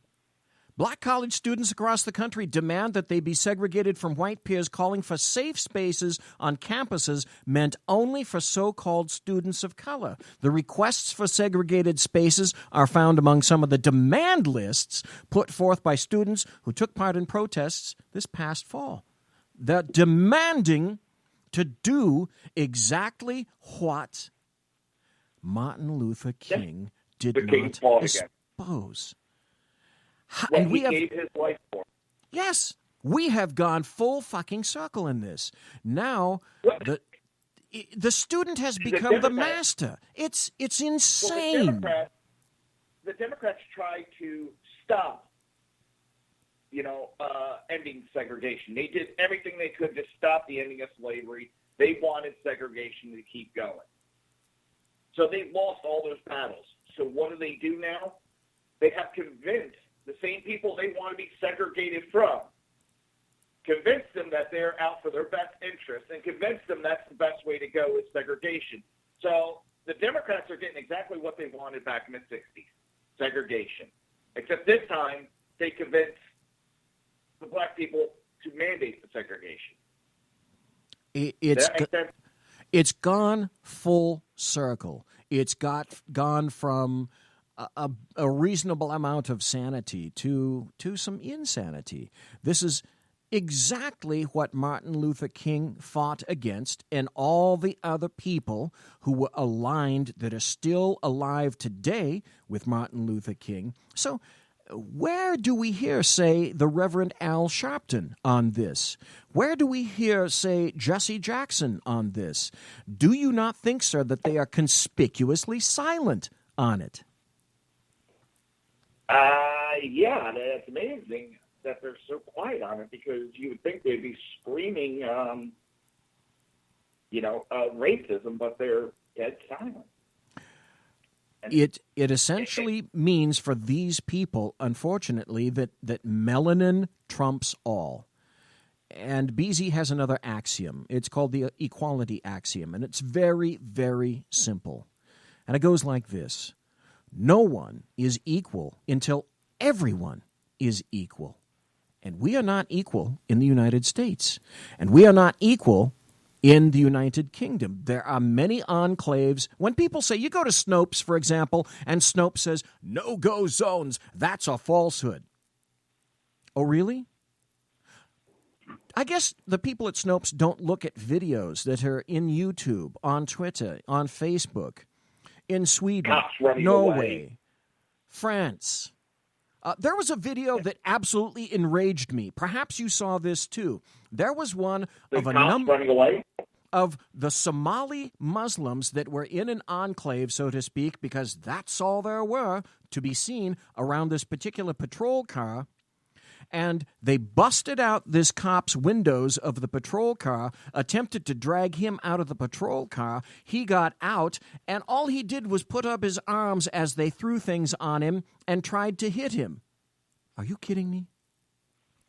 Black college students across the country demand that they be segregated from white peers, calling for safe spaces on campuses meant only for so-called students of color. The requests for segregated spaces are found among some of the demand lists put forth by students who took part in protests this past fall. They're demanding to do exactly what Martin Luther King did not expose. And he gave his life for. Yes, we have gone full fucking circle in this. Now, the student has become the master. It's insane. Well, the Democrats tried to stop, ending segregation. They did everything they could to stop the ending of slavery. They wanted segregation to keep going. So they lost all those battles. So what do they do now? They have convinced the same people they want to be segregated from, convince them that they're out for their best interests, and convince them that's the best way to go is segregation. So the Democrats are getting exactly what they wanted back in the 60s, segregation. Except this time, they convinced the black people to mandate the segregation. It's gone full circle. It's gone from a reasonable amount of sanity to some insanity. This is exactly what Martin Luther King fought against, and all the other people who were aligned that are still alive today with Martin Luther King. So where do we hear, say, the Reverend Al Sharpton on this? Where do we hear, say, Jesse Jackson on this? Do you not think, sir, that they are conspicuously silent on it? Yeah, that's amazing that they're so quiet on it, because you would think they'd be screaming, racism, but they're dead silent. It essentially means for these people, unfortunately, that melanin trumps all. And Beasy has another axiom. It's called the equality axiom, and it's very, very simple. And it goes like this. No one is equal until everyone is equal. And we are not equal in the United States. And we are not equal in the United Kingdom. There are many enclaves. When people say, you go to Snopes, for example, and Snopes says, no-go zones, that's a falsehood. Oh, really? I guess the people at Snopes don't look at videos that are in YouTube, on Twitter, on Facebook, in Sweden, Norway, France. There was a video that absolutely enraged me. Perhaps you saw this too. There was one of a number of the Somali Muslims that were in an enclave, so to speak, because that's all there were to be seen around this particular patrol car. And they busted out this cop's windows of the patrol car, attempted to drag him out of the patrol car. He got out, and all he did was put up his arms as they threw things on him and tried to hit him. Are you kidding me?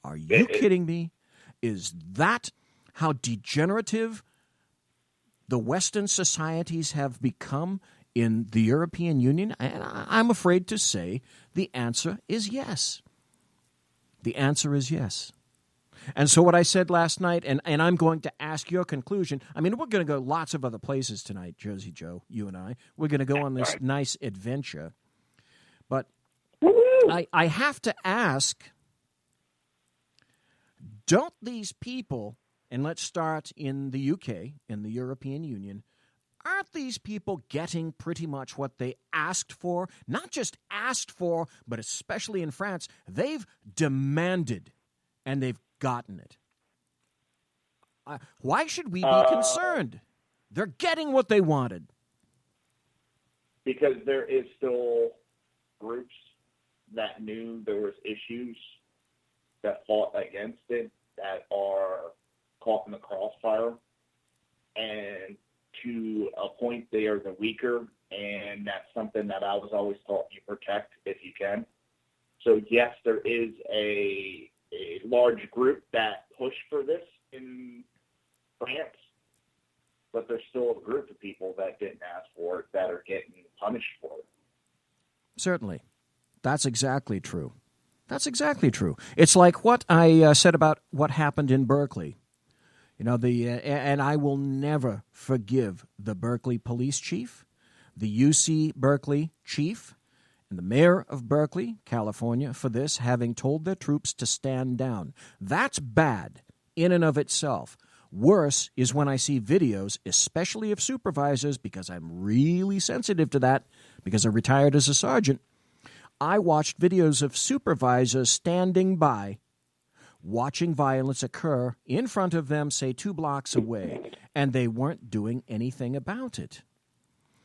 Are you kidding me? Is that how degenerative the Western societies have become in the European Union? And I'm afraid to say the answer is yes. The answer is yes. And so what I said last night, and I'm going to ask your conclusion. I mean, we're going to go lots of other places tonight, Jersey Joe, you and I. We're going to go on this nice adventure. But I have to ask, don't these people, and let's start in the UK, in the European Union, aren't these people getting pretty much what they asked for? Not just asked for, but especially in France, they've demanded, and they've gotten it. Why should we be concerned? They're getting what they wanted. Because there is still groups that knew there was issues that fought against it, that are caught in the crossfire, and to a point they are the weaker, and that's something that I was always taught you protect if you can. So yes, there is a large group that pushed for this in France, but there's still a group of people that didn't ask for it that are getting punished for it. Certainly. That's exactly true. That's exactly true. It's like what I said about what happened in Berkeley. You know, and I will never forgive the Berkeley police chief, the UC Berkeley chief, and the mayor of Berkeley, California, for this, having told their troops to stand down. That's bad in and of itself. Worse is when I see videos, especially of supervisors, because I'm really sensitive to that, because I retired as a sergeant. I watched videos of supervisors standing by, watching violence occur in front of them, say 2 blocks away, and they weren't doing anything about it.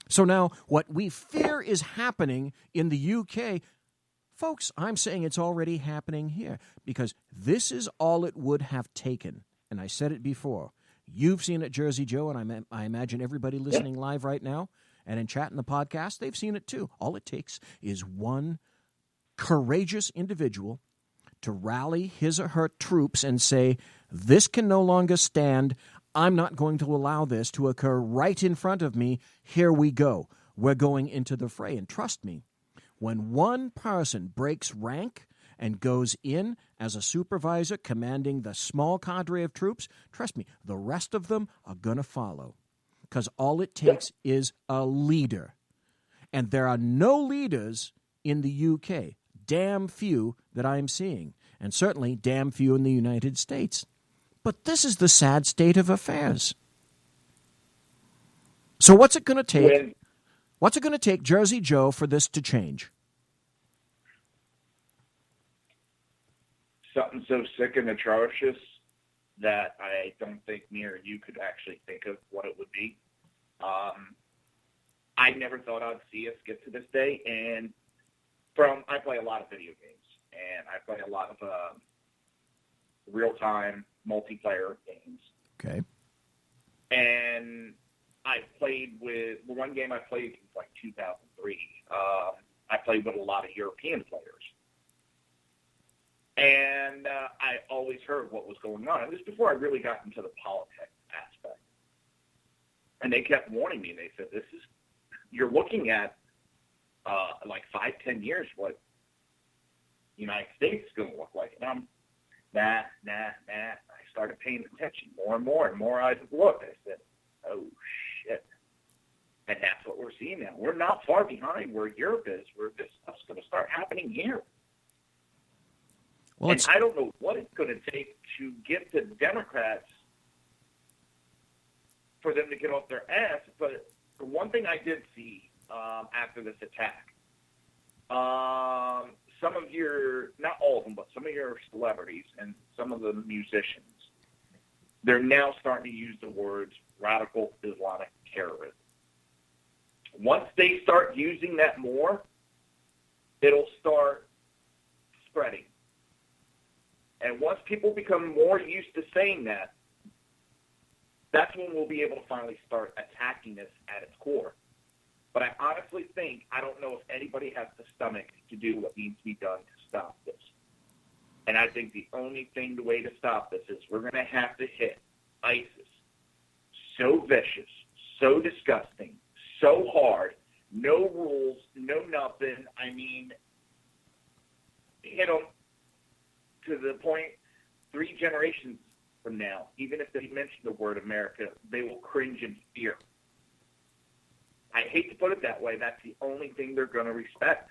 So now what we fear is happening in the UK, folks, I'm saying it's already happening here, because this is all it would have taken. And I said it before. You've seen it, Jersey Joe, and I imagine everybody listening live right now and in chat in the podcast, they've seen it too. All it takes is one courageous individual to rally his or her troops and say, this can no longer stand. I'm not going to allow this to occur right in front of me. Here we go. We're going into the fray. And trust me, when one person breaks rank and goes in as a supervisor commanding the small cadre of troops, trust me, the rest of them are going to follow. Because all it takes is a leader. And there are no leaders in the UK, damn few that I'm seeing, and certainly damn few in the United States. But this is the sad state of affairs. So what's it going to take? What's it going to take, Jersey Joe, for this to change? Something so sick and atrocious that I don't think me or you could actually think of what it would be. I never thought I'd see us get to this day, and I play a lot of video games, and I play a lot of real-time multiplayer games. Okay. And I played with the one game I played was like 2003. I played with a lot of European players, and I always heard what was going on. And this before I really got into the politics aspect. And they kept warning me. They said, you're looking at like 5-10 years what the United States is going to look like. And I'm, nah. I started paying attention more and more, and more I looked. I said, oh, shit. And that's what we're seeing now. We're not far behind where Europe is, where this stuff's going to start happening here. Well, and I don't know what it's going to take to get the Democrats for them to get off their ass, but the one thing I did see after this attack, some of your, not all of them, but some of your celebrities and some of the musicians, they're now starting to use the words radical Islamic terrorism. Once they start using that more, it'll start spreading. And once people become more used to saying that, that's when we'll be able to finally start attacking this at its core. But I honestly think, I don't know if anybody has the stomach to do what needs to be done to stop this. And I think the way to stop this is we're going to have to hit ISIS so vicious, so disgusting, so hard, no rules, no nothing. I mean, hit them to the point 3 generations from now, even if they mention the word America, they will cringe in fear. I hate to put it that way. That's the only thing they're going to respect.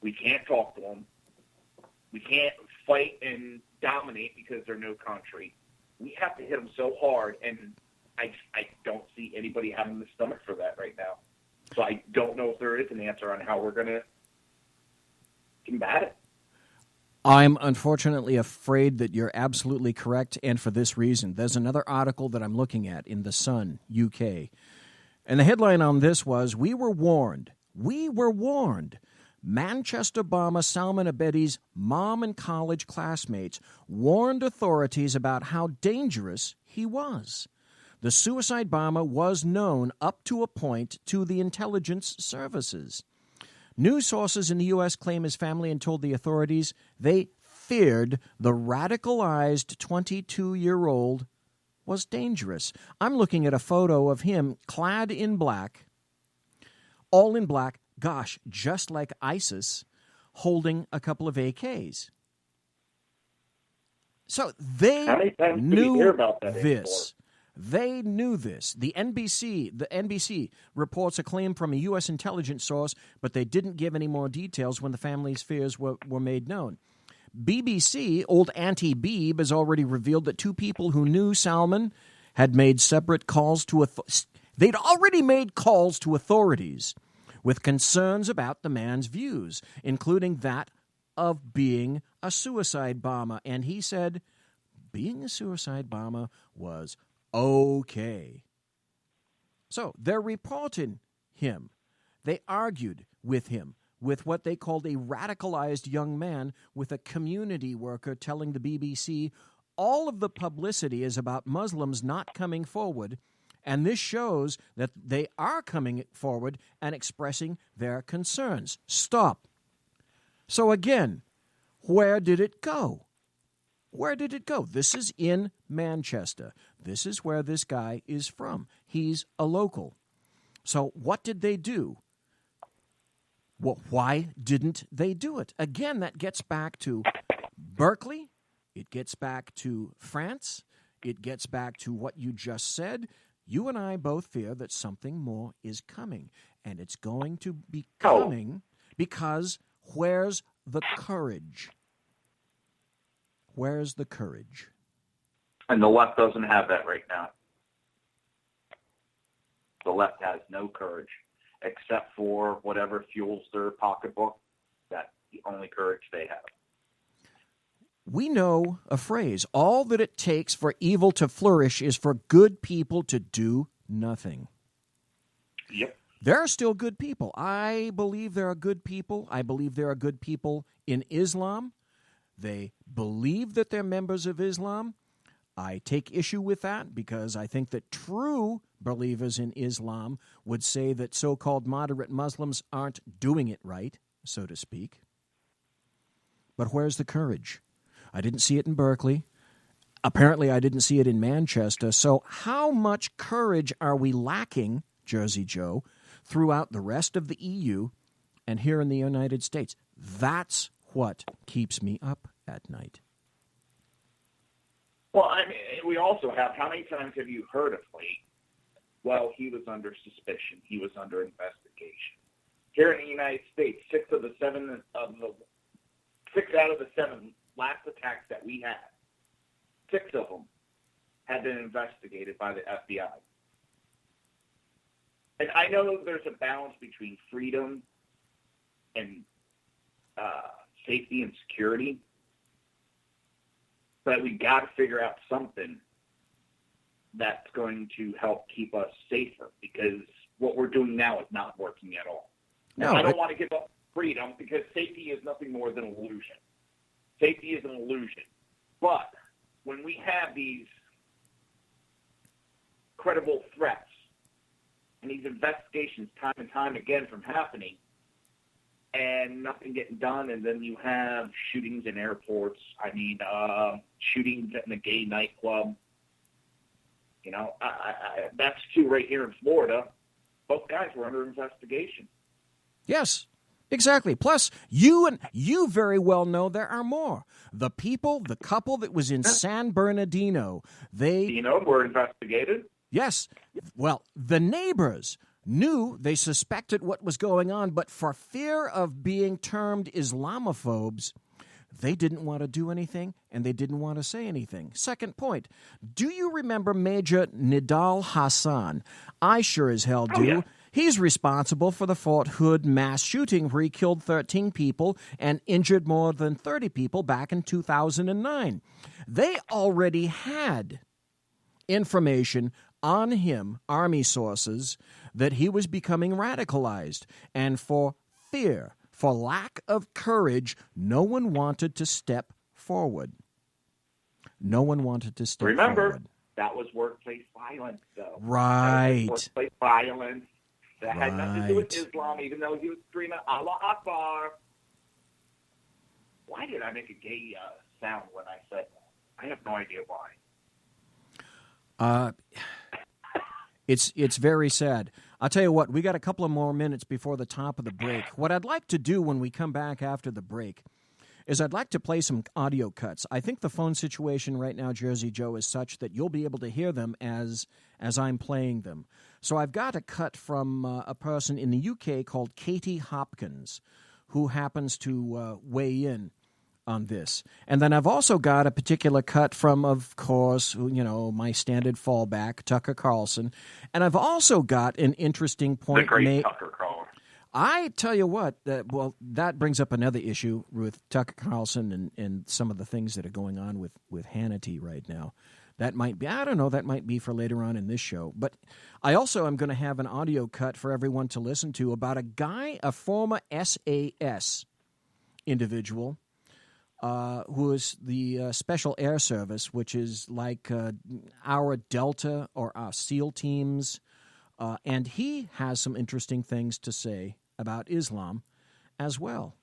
We can't talk to them. We can't fight and dominate because they're no country. We have to hit them so hard, and I don't see anybody having the stomach for that right now. So I don't know if there is an answer on how we're going to combat it. I'm unfortunately afraid that you're absolutely correct, and for this reason. There's another article that I'm looking at in The Sun, UK. And the headline on this was, We were warned. We were warned. Manchester bomber Salman Abedi's mom and college classmates warned authorities about how dangerous he was. The suicide bomber was known up to a point to the intelligence services. News sources in the U.S. claim his family and told the authorities they feared the radicalized 22-year-old was dangerous. I'm looking at a photo of him clad in black, all in black, gosh, just like ISIS, holding a couple of AKs. So they knew this. They knew this. The NBC reports a claim from a U.S. intelligence source, but they didn't give any more details when the family's fears were made known. BBC, old Auntie Beeb, has already revealed that 2 people who knew Salman had made separate calls to they'd already made calls to authorities with concerns about the man's views, including that of being a suicide bomber. And he said being a suicide bomber was okay. So they're reporting him. They argued with him, with what they called a radicalized young man, with a community worker telling the BBC all of the publicity is about Muslims not coming forward, and this shows that they are coming forward and expressing their concerns. Stop. So again, where did it go? Where did it go? This is in Manchester. This is where this guy is from. He's a local. So what did they do? Well, why didn't they do it? Again, that gets back to Berkeley. It gets back to France. It gets back to what you just said. You and I both fear that something more is coming. And it's going to be coming because where's the courage? Where's the courage? And the left doesn't have that right now. The left has no courage, except for whatever fuels their pocketbook. That's the only courage they have. We know a phrase, all that it takes for evil to flourish is for good people to do nothing. Yep. There are still good people. I believe there are good people. I believe there are good people in Islam. They believe that they're members of Islam. I take issue with that because I think that true believers in Islam would say that so-called moderate Muslims aren't doing it right, so to speak. But where's the courage? I didn't see it in Berkeley. Apparently, I didn't see it in Manchester. So how much courage are we lacking, Jersey Joe, throughout the rest of the EU and here in the United States? That's what keeps me up at night. Well, I mean, we also have, how many times have you heard of late, well, he was under suspicion, he was under investigation. Here in the United States, 6 out of the 7 last attacks that we had, 6 of them had been investigated by the FBI. And I know there's a balance between freedom and safety and security, but we got to figure out something that's going to help keep us safer, because what we're doing now is not working at all. Now, I don't want to give up freedom, because safety is nothing more than an illusion. Safety is an illusion. But when we have these credible threats and these investigations time and time again from happening and nothing getting done, and then you have shootings in airports, shootings in a gay nightclub, that's 2 right here in Florida. Both guys were under investigation. Yes, exactly. Plus, you very well know there are more. The couple that was in San Bernardino, they were investigated. Yes. Well, the neighbors knew, they suspected what was going on, but for fear of being termed Islamophobes, they didn't want to do anything, and they didn't want to say anything. Second point, do you remember Major Nidal Hassan? I sure as hell do. Yeah. He's responsible for the Fort Hood mass shooting where he killed 13 people and injured more than 30 people back in 2009. They already had information on him, Army sources, that he was becoming radicalized. And for fear, for lack of courage, no one wanted to step forward. No one wanted to step forward. Remember, that was workplace violence, though. Right. Workplace violence. That had nothing to do with Islam, even though he was screaming, Allah Akbar. Why did I make a gay sound when I said that? I have no idea why. It's very sad. I'll tell you what, we got a couple of more minutes before the top of the break. What I'd like to do when we come back after the break is I'd like to play some audio cuts. I think the phone situation right now, Jersey Joe, is such that you'll be able to hear them as I'm playing them. So I've got a cut from a person in the UK called Katie Hopkins, who happens to weigh in on this. And then I've also got a particular cut from, of course, my standard fallback, Tucker Carlson. And I've also got an interesting point. The great Tucker Carlson. I tell you what, that brings up another issue with Tucker Carlson and some of the things that are going on with Hannity right now. That might be, I don't know, that might be for later on in this show. But I also am going to have an audio cut for everyone to listen to about a former SAS individual who is the Special Air Service, which is like our Delta or our SEAL teams. And he has some interesting things to say about Islam as well.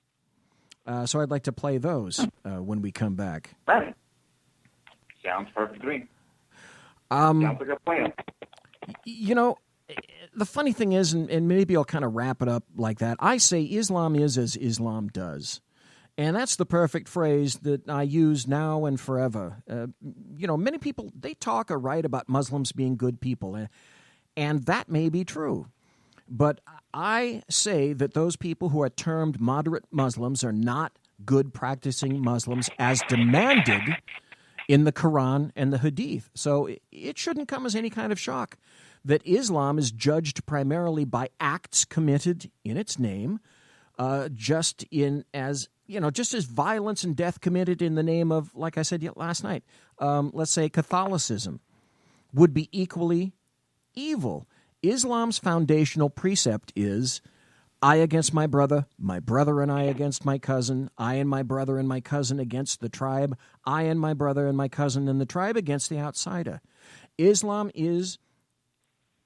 So I'd like to play those when we come back. Right. Sounds perfect to me. Sounds like a plan. You know, the funny thing is, and maybe I'll kind of wrap it up like that, I say Islam is as Islam does. And that's the perfect phrase that I use now and forever. You know, many people, they talk or write about Muslims being good people, and that may be true. But I say that those people who are termed moderate Muslims are not good practicing Muslims as demanded in the Quran and the Hadith. So it shouldn't come as any kind of shock that Islam is judged primarily by acts committed in its name, just as violence and death committed in the name of, like I said last night, let's say Catholicism would be equally evil. Islam's foundational precept is I against my brother and I against my cousin, I and my brother and my cousin against the tribe, I and my brother and my cousin and the tribe against the outsider. Islam is,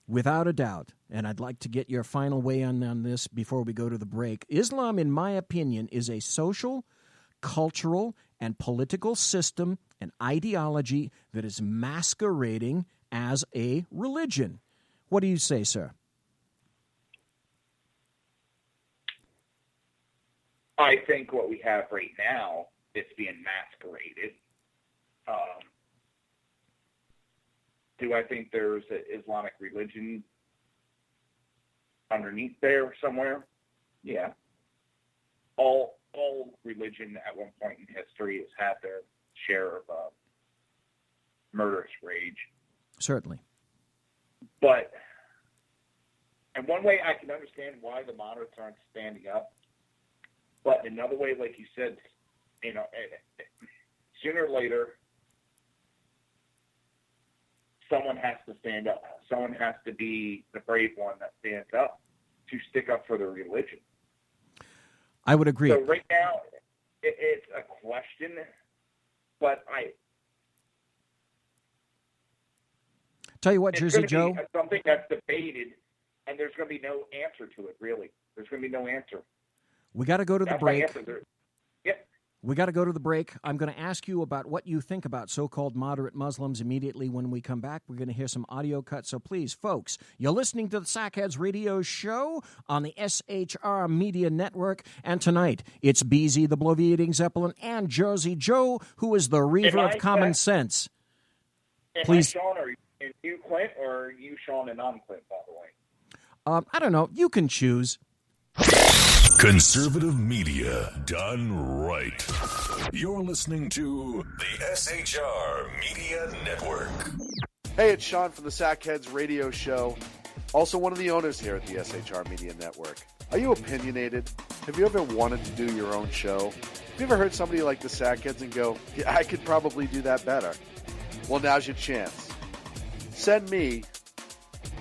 without a doubt, and I'd like to get your final weigh on this before we go to the break, Islam, in my opinion, is a social, cultural, and political system and ideology that is masquerading as a religion. What do you say, sir? I think what we have right now is being masqueraded. Do I think there's an Islamic religion underneath there somewhere? Yeah. All religion at one point in history has had their share of murderous rage. Certainly. But, in one way, I can understand why the moderates aren't standing up. But in another way, like you said, sooner or later, someone has to stand up. Someone has to be the brave one that stands up to stick up for their religion. I would agree. So right now, it's a question, but tell you what, Jersey Joe. It's something that's debated, and there's going to be no answer to it, really. There's going to be no answer. We got to go to the break. Yep. We got to go to the break. I'm going to ask you about what you think about so-called moderate Muslims immediately when we come back. We're going to hear some audio cuts. So please, folks, you're listening to the Sackheads Radio Show on the SHR Media Network. And tonight, it's BZ, the Bloviating Zeppelin, and Jersey Joe, who is the Reaver of Common Sense. Please. Am I Shaun, or you Clint, or are you Shaun and I'm Clint, by the way? I don't know. You can choose. Conservative media done right. You're listening to the SHR Media Network. Hey, it's Shaun from the Sackheads Radio Show, also one of the owners here at the SHR Media Network. Are you opinionated? Have you ever wanted to do your own show? Have you ever heard somebody like the Sackheads and go, yeah, I could probably do that better? Well, now's your chance. Send me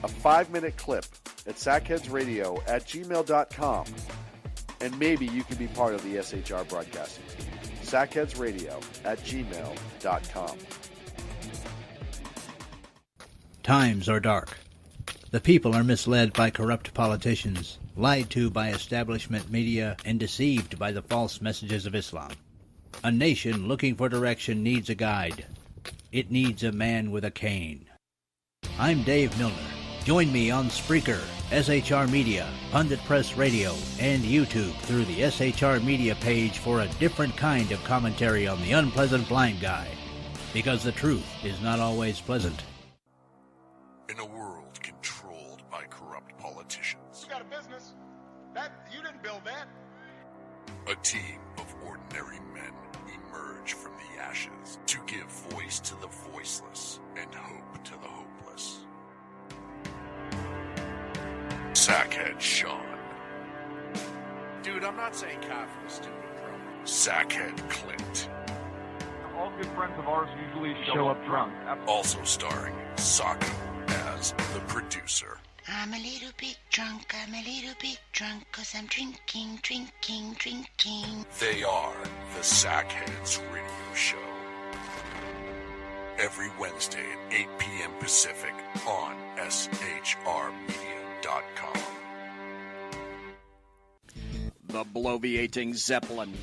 a 5-minute clip at sackheadsradio@gmail.com, and maybe you can be part of the SHR broadcasting team. sackheadsradio@gmail.com. Times are dark. The people are misled by corrupt politicians, lied to by establishment media, and deceived by the false messages of Islam. A nation looking for direction needs a guide. It needs a man with a cane. I'm Dave Milner. Join me on Spreaker, SHR Media, Pundit Press Radio, and YouTube through the SHR Media page for a different kind of commentary on the unpleasant blind guy. Because the truth is not always pleasant. In a world controlled by corrupt politicians, You got a business. You didn't build that. a team of ordinary men emerge from the ashes to give voice to the voiceless and hope to the hopeless. Sackhead Shaun. Dude, I'm not saying coffee is stupid, bro. Sackhead Clint. All good friends of ours usually show up drunk. Also starring Sako as the producer. I'm a little bit drunk, 'cause I'm drinking. They are the Sackheads Radio Show. Every Wednesday at 8 p.m. Pacific on SHRmedia.com. The Bloviating Zeppelin.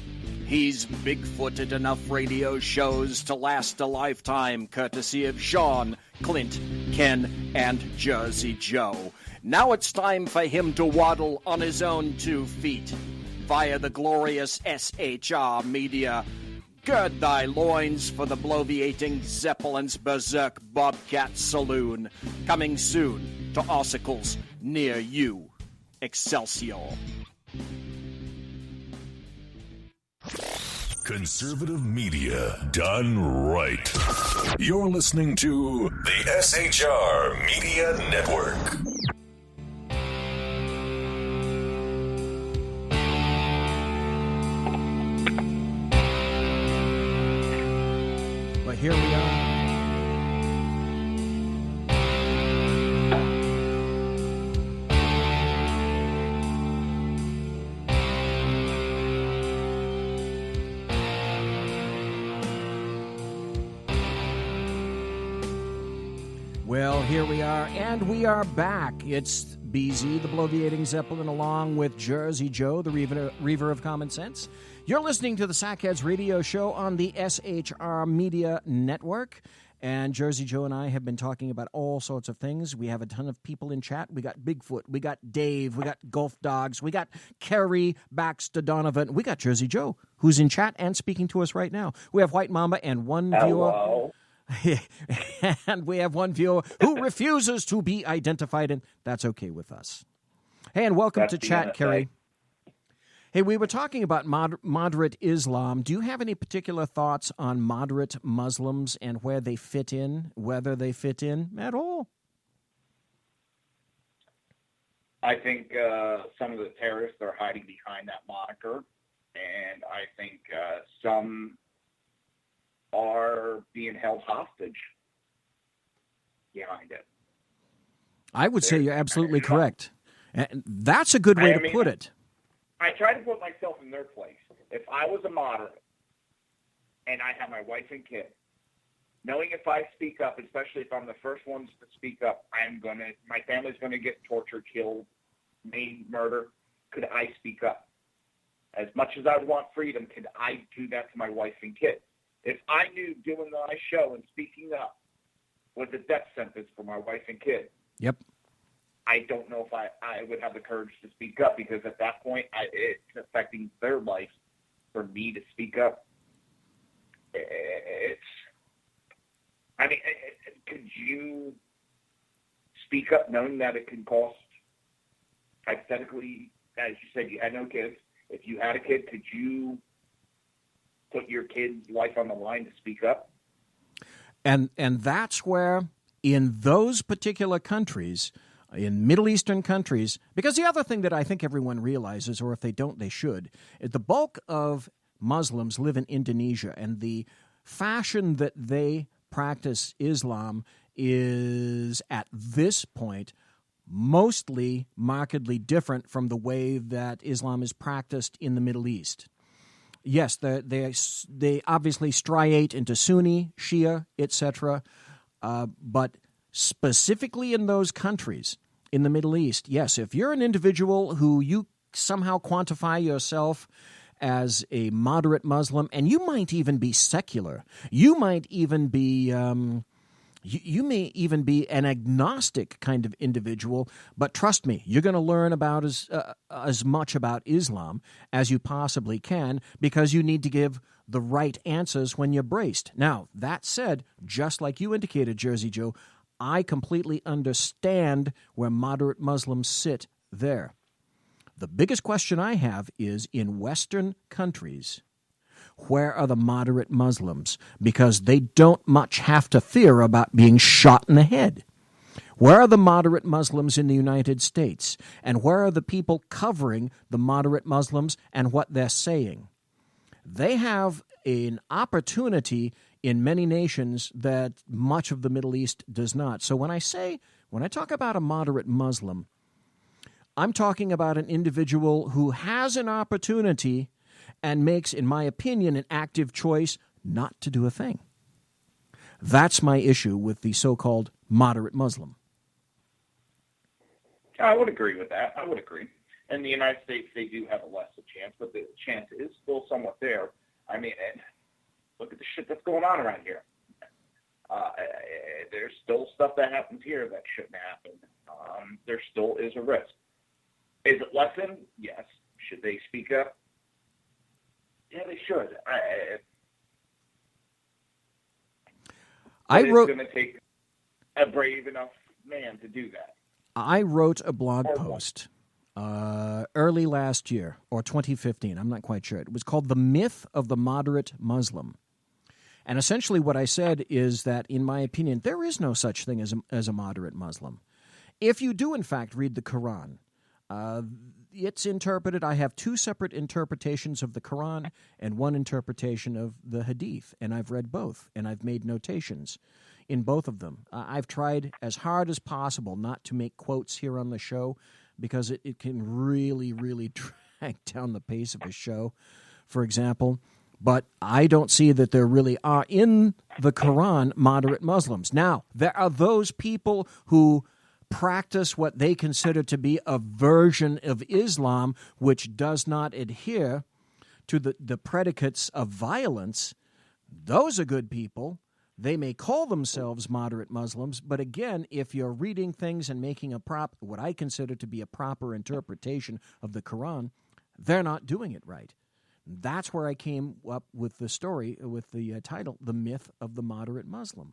He's big-footed enough radio shows to last a lifetime, courtesy of Shaun, Clint, Ken, and Jersey Joe. Now it's time for him to waddle on his own 2 feet via the glorious SHR Media. Gird thy loins for the bloviating Zeppelin's Berserk Bobcat Saloon, coming soon to ossicles near you. Excelsior. Conservative media done right. You're listening to the SHR Media Network. But here we are. Well, here we are, and we are back. It's BZ, the bloviating Zeppelin, along with Jersey Joe, the Reaver of Common Sense. You're listening to the Sackheads Radio Show on the SHR Media Network. And Jersey Joe and I have been talking about all sorts of things. We have a ton of people in chat. We got Bigfoot, we got Dave, we got Golf Dogs, we got Kerry Baxter Donovan, we got Jersey Joe, who's in chat and speaking to us right now. We have White Mamba and one viewer. And we have one viewer who refuses to be identified, and that's okay with us. Hey, and welcome to chat, Kerry. Hey, we were talking about moderate Islam. Do you have any particular thoughts on moderate Muslims and where they fit in, whether they fit in at all? I think some of the terrorists are hiding behind that moniker, and I think some are being held hostage behind it. I would say you're absolutely correct. And that's a good way to put it. I try to put myself in their place. If I was a moderate and I have my wife and kid, knowing if I speak up, especially if I'm the first ones to speak up, my family's going to get tortured, killed, maimed, murdered. Could I speak up? As much as I want freedom, could I do that to my wife and kid? If I knew doing my show and speaking up was a death sentence for my wife and kid, yep, I don't know if I would have the courage to speak up, because at that point, it's affecting their life for me to speak up. Could you speak up knowing that it can cost, hypothetically, as you said, you had no kids. If you had a kid, could you put your kid's life on the line to speak up? And that's where, in those particular countries, in Middle Eastern countries, because the other thing that I think everyone realizes, or if they don't, they should, is the bulk of Muslims live in Indonesia, and the fashion that they practice Islam is, at this point, mostly markedly different from the way that Islam is practiced in the Middle East. Yes, they obviously striate into Sunni, Shia, etc., but specifically in those countries in the Middle East, yes, if you're an individual who you somehow quantify yourself as a moderate Muslim, and you might even be secular, you might even be you may even be an agnostic kind of individual, but trust me, you're going to learn about as much about Islam as you possibly can, because you need to give the right answers when you're braced. Now, that said, just like you indicated, Jersey Joe, I completely understand where moderate Muslims sit there. The biggest question I have is, in Western countries, where are the moderate Muslims? Because they don't much have to fear about being shot in the head. Where are the moderate Muslims in the United States? And where are the people covering the moderate Muslims and what they're saying? They have an opportunity in many nations that much of the Middle East does not. So when I talk about a moderate Muslim, I'm talking about an individual who has an opportunity and makes, in my opinion, an active choice not to do a thing. That's my issue with the so-called moderate Muslim. I would agree with that. I would agree. In the United States, they do have a less chance, but the chance is still somewhat there. I mean, and look at the shit that's going on around here. There's still stuff that happens here that shouldn't happen. There still is a risk. Is it lessened? Yes. Should they speak up? Yeah, they should. It's going to take a brave enough man to do that. I wrote a blog post early last year, or 2015, I'm not quite sure. It was called The Myth of the Moderate Muslim. And essentially what I said is that, in my opinion, there is no such thing as a moderate Muslim. If you do, in fact, read the Quran, it's interpreted. I have two separate interpretations of the Quran and one interpretation of the Hadith, and I've read both, and I've made notations in both of them. I've tried as hard as possible not to make quotes here on the show because it can really, really drag down the pace of a show, for example. But I don't see that there really are in the Quran moderate Muslims. Now, there are those people who practice what they consider to be a version of Islam which does not adhere to the predicates of violence. Those are good people. They may call themselves moderate Muslims, but again, if you're reading things and making what I consider to be a proper interpretation of the Quran, they're not doing it right. That's where I came up with the story, with the title, The Myth of the Moderate Muslim.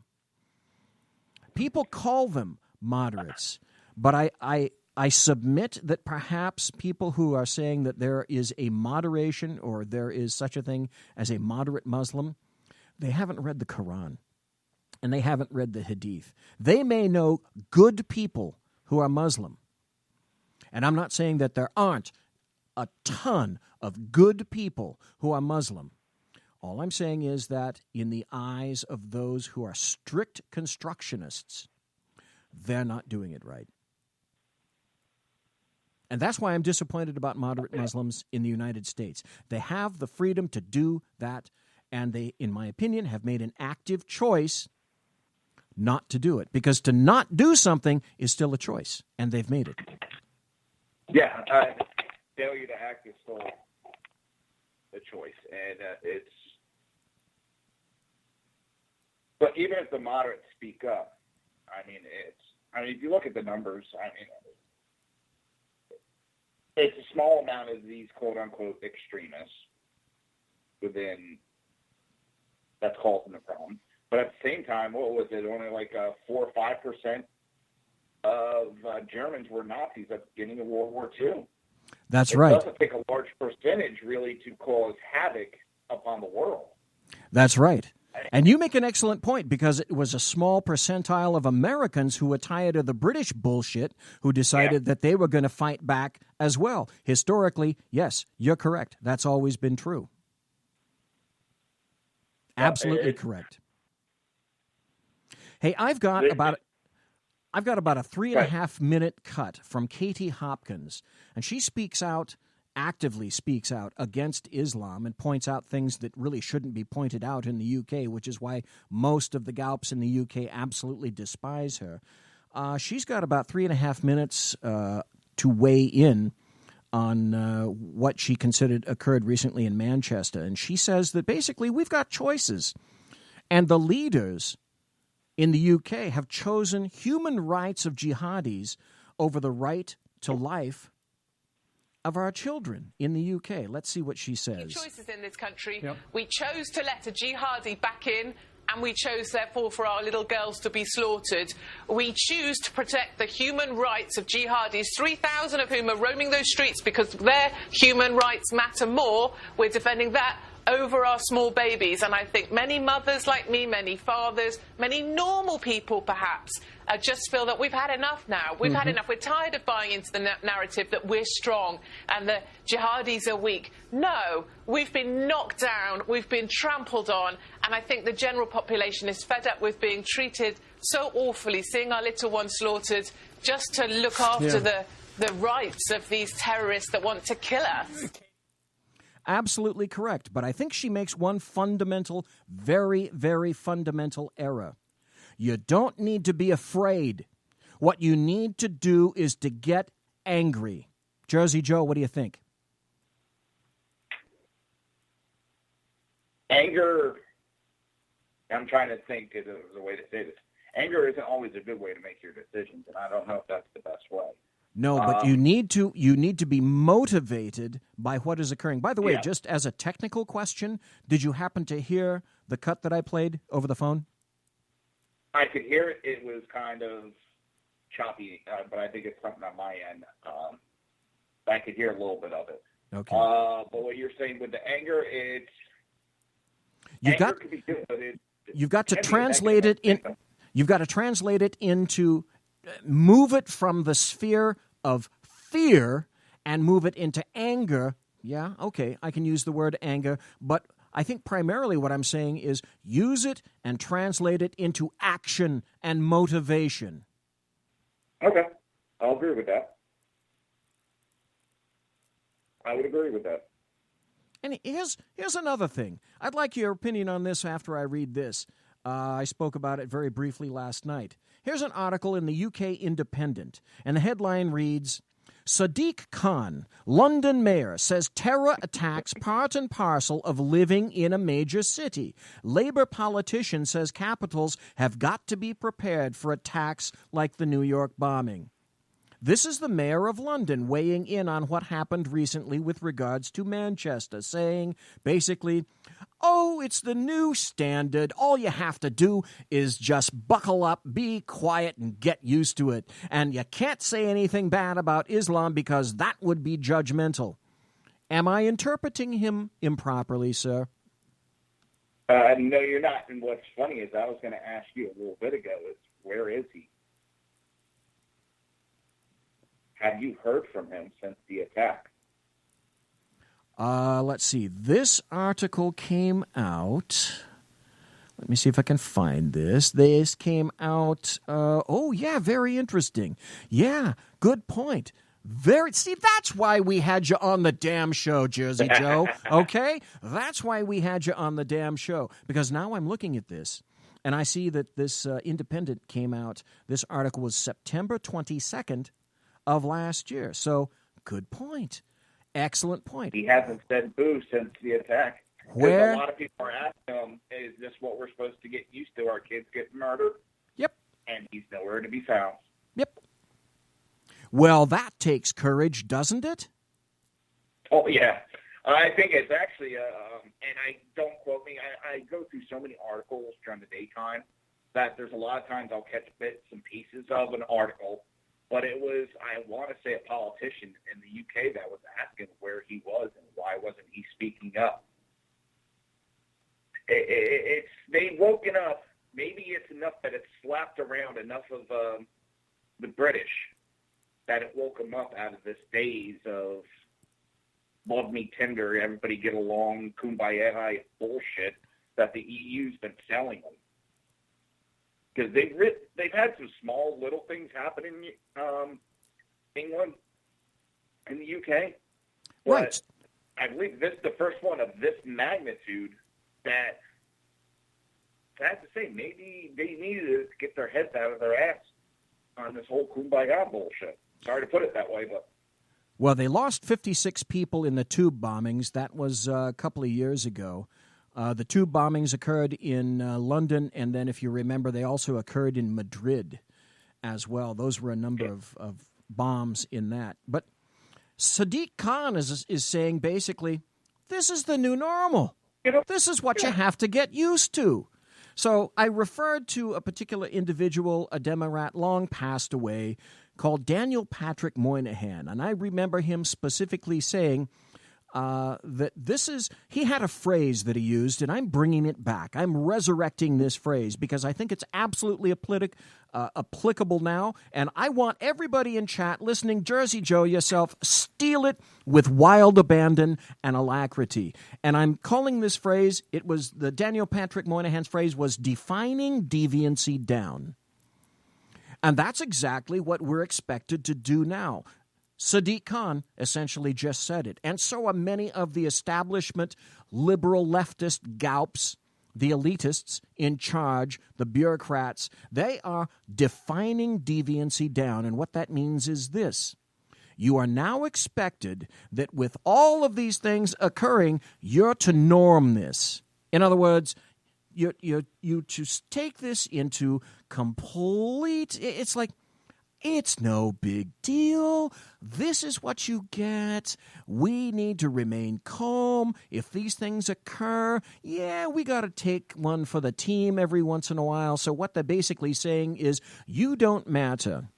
People call them moderates, but I submit that perhaps people who are saying that there is a moderation or there is such a thing as a moderate Muslim, they haven't read the Quran and they haven't read the Hadith. They may know good people who are Muslim, and I'm not saying that there aren't a ton of good people who are Muslim. All I'm saying is that in the eyes of those who are strict constructionists, they're not doing it right. And that's why I'm disappointed about moderate Muslims in the United States. They have the freedom to do that, and they, in my opinion, have made an active choice not to do it. Because to not do something is still a choice, and they've made it. Yeah, failure to act is still a choice, and it's. But even if the moderates speak up, I mean, if you look at the numbers, it's a small amount of these quote-unquote extremists within that's causing the problem. But at the same time, what was it? Only like 4 or 5% of Germans were Nazis at the beginning of World War II. That's right. It doesn't take a large percentage, really, to cause havoc upon the world. That's right. And you make an excellent point, because it was a small percentile of Americans who were tired of the British bullshit who decided that they were going to fight back as well. Historically, yes, you're correct. That's always been true. Absolutely correct. Hey, I've got about a 3.5 minute cut from Katie Hopkins, and she actively speaks out against Islam and points out things that really shouldn't be pointed out in the UK, which is why most of the Galps in the UK absolutely despise her. She's got about 3.5 minutes to weigh in on what she considered occurred recently in Manchester. And she says that basically we've got choices, and the leaders in the UK have chosen human rights of jihadis over the right to life of our children in the UK. Let's see what she says. Choices in this country. Yep. We chose to let a jihadi back in, and we chose, therefore, for our little girls to be slaughtered. We choose to protect the human rights of jihadis, 3,000 of whom are roaming those streets because their human rights matter more. We're defending that over our small babies. And I think many mothers like me, many fathers, many normal people perhaps, just feel that we've had enough now. We've had enough. We're tired of buying into the narrative that we're strong and the jihadis are weak. No, we've been knocked down, we've been trampled on, and I think the general population is fed up with being treated so awfully, seeing our little ones slaughtered just to look after the rights of these terrorists that want to kill us. Absolutely correct. But I think she makes one fundamental, very, very fundamental error. You don't need to be afraid. What you need to do is to get angry. Jersey Joe, what do you think? Anger, I'm trying to think of a way to say this. Anger isn't always a good way to make your decisions, and I don't know if that's the best way. No, but you need to be motivated by what is occurring. By the way, just as a technical question, did you happen to hear the cut that I played over the phone? I could hear it. It was kind of choppy, but I think it's something on my end. I could hear a little bit of it. Okay. But what you're saying with the anger, anger can be good, but you've got to translate it in. You've got to translate it into, move it from the sphere of fear and move it into anger. Yeah, okay, I can use the word anger, but I think primarily what I'm saying is use it and translate it into action and motivation. Okay, I'll agree with that. I would agree with that. And here's another thing. I'd like your opinion on this after I read this. I spoke about it very briefly last night. Here's an article in the UK Independent, and the headline reads, Sadiq Khan, London mayor, says terror attacks part and parcel of living in a major city. Labour politician says capitals have got to be prepared for attacks like the New York bombing. This is the mayor of London weighing in on what happened recently with regards to Manchester, saying, basically, oh, it's the new standard. All you have to do is just buckle up, be quiet, and get used to it. And you can't say anything bad about Islam because that would be judgmental. Am I interpreting him improperly, sir? No, you're not. And what's funny is I was going to ask you a little bit ago is, where is he? Have you heard from him since the attack? Let's see. This article came out. Let me see if I can find this. This came out. Very interesting. Yeah, good point. See, that's why we had you on the damn show, Jersey Joe. Okay? That's why we had you on the damn show. Because now I'm looking at this, and I see that this Independent came out. This article was September 22nd of last year. So, good point. Excellent point. He hasn't said boo since the attack. Where? A lot of people are asking him, is this what we're supposed to get used to, our kids getting murdered? Yep. And he's nowhere to be found. Yep. Well, that takes courage, doesn't it? Oh, yeah. I think it's actually, and I don't quote me, I go through so many articles during the daytime that there's a lot of times I'll catch bits and pieces of an article. But it was, I want to say, a politician in the UK that was asking where he was and why wasn't he speaking up. They've woken up. Maybe it's enough that it's slapped around enough of the British that it woke them up out of this daze of love me tender, everybody get along, kumbaya bullshit that the EU's been selling them. Because they've had some small little things happen in England and the UK. But right. I believe this is the first one of this magnitude that I have to say, maybe they needed to get their heads out of their ass on this whole kumbaya bullshit. Sorry to put it that way, but... Well, they lost 56 people in the tube bombings. That was a couple of years ago. The tube bombings occurred in London, and then, if you remember, they also occurred in Madrid as well. Those were a number of bombs in that. But Sadiq Khan is saying, basically, this is the new normal. This is what you have to get used to. So I referred to a particular individual, a Democrat, long passed away, called Daniel Patrick Moynihan. And I remember him specifically saying that he had a phrase that he used, and I'm bringing it back. I'm resurrecting this phrase because I think it's absolutely applicable now, and I want everybody in chat listening, Jersey Joe, yourself, steal it with wild abandon and alacrity. And I'm calling this phrase, the Daniel Patrick Moynihan's phrase was defining deviancy down. And that's exactly what we're expected to do now. Sadiq Khan essentially just said it. And so are many of the establishment liberal leftist galps, the elitists in charge, the bureaucrats. They are defining deviancy down. And what that means is this. You are now expected that with all of these things occurring, you're to norm this. In other words, you just take this into complete. It's like, it's no big deal. This is what you get. We need to remain calm. If these things occur, yeah, we got to take one for the team every once in a while. So what they're basically saying is, you don't matter.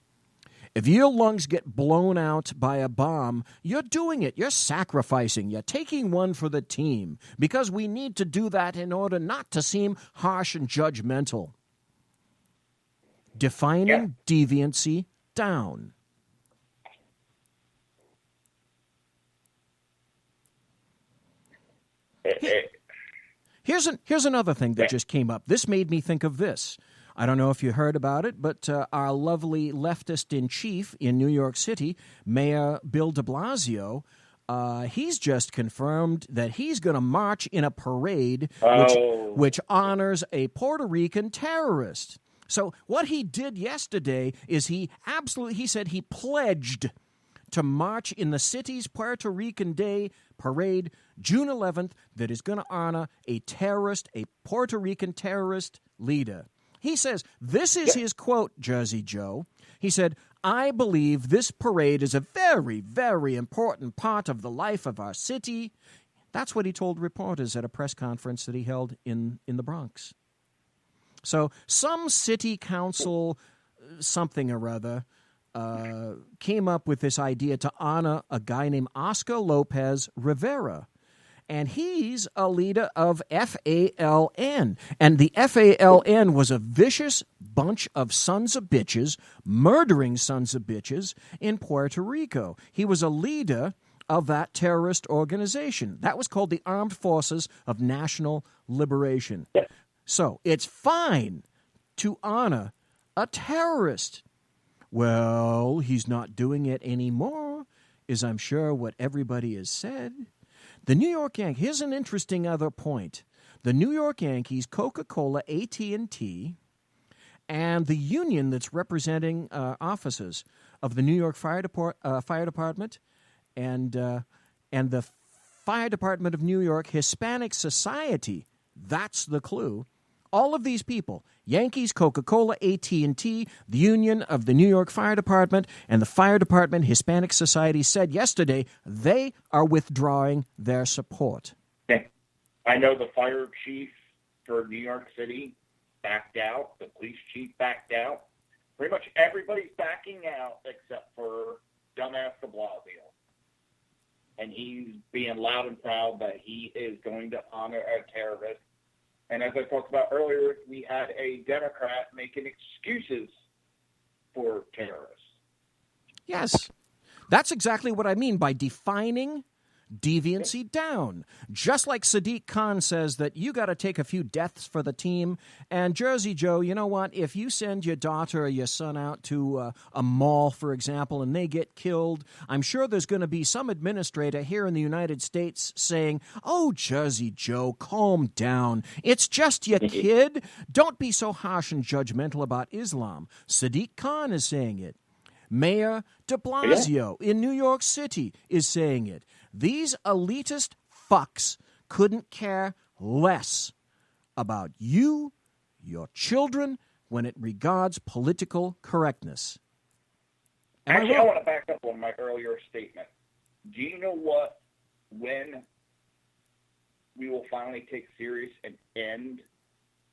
If your lungs get blown out by a bomb, you're doing it. You're sacrificing. You're taking one for the team because we need to do that in order not to seem harsh and judgmental. Defining deviancy down. Here's another thing that just came up. This made me think of this. I don't know if you heard about it, but our lovely leftist-in-chief in New York City, Mayor Bill de Blasio, he's just confirmed that he's going to march in a parade which honors a Puerto Rican terrorist. So what he did yesterday is he said he pledged to march in the city's Puerto Rican Day parade, June 11th, that is going to honor a Puerto Rican terrorist leader. He says, this is his quote, Jersey Joe. He said, I believe this parade is a very, very important part of the life of our city. That's what he told reporters at a press conference that he held in the Bronx. So some city council something or other came up with this idea to honor a guy named Oscar Lopez Rivera. And he's a leader of FALN. And the FALN was a vicious bunch of sons of bitches, murdering sons of bitches in Puerto Rico. He was a leader of that terrorist organization. That was called the Armed Forces of National Liberation. So it's fine to honor a terrorist. Well, he's not doing it anymore, is I'm sure what everybody has said. The New York Yankees, here's an interesting other point. The New York Yankees, Coca-Cola, AT&T, and the union that's representing officers of the New York Fire Department and the Fire Department of New York Hispanic Society, that's the clue. All of these people, Yankees, Coca-Cola, AT&T, the Union of the New York Fire Department, and the Fire Department Hispanic Society said yesterday they are withdrawing their support. I know the fire chief for New York City backed out. The police chief backed out. Pretty much everybody's backing out except for dumbass de Blasio. And he's being loud and proud that he is going to honor a terrorist. And as I talked about earlier, we had a Democrat making excuses for terrorists. Yes, that's exactly what I mean by defining deviancy down. Just like Sadiq Khan says that you got to take a few deaths for the team. And Jersey Joe, you know what? If you send your daughter or your son out to a mall, for example, and they get killed, I'm sure there's going to be some administrator here in the United States saying, oh, Jersey Joe, calm down. It's just your kid. Don't be so harsh and judgmental about Islam. Sadiq Khan is saying it. Mayor de Blasio in New York City is saying it. These elitist fucks couldn't care less about you, your children, when it regards political correctness. Actually, I want to back up on my earlier statement. Do you know when we will finally take serious and end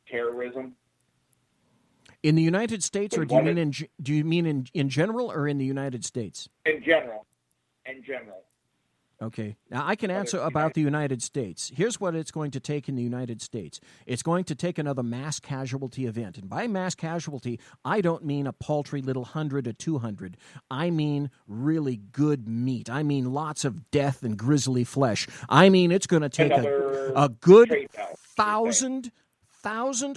terrorism? In the United States, or do you mean in general, or in the United States? In general. In general. Okay. Now, I can answer about the United States. Here's what it's going to take in the United States. It's going to take another mass casualty event. And by mass casualty, I don't mean a paltry little 100 or 200. I mean really good meat. I mean lots of death and grisly flesh. I mean it's going to take a good 1,000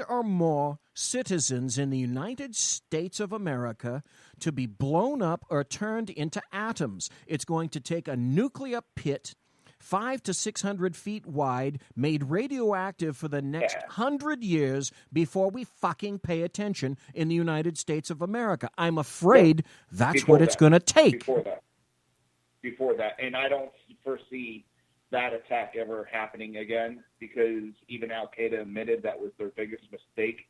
or more citizens in the United States of America to be blown up or turned into atoms. It's going to take a nuclear pit 500 to 600 feet wide, made radioactive for the next 100 years before we fucking pay attention in the United States of America. I'm afraid that's what it's going to take. Before that. And I don't foresee that attack ever happening again, because even Al-Qaeda admitted that was their biggest mistake.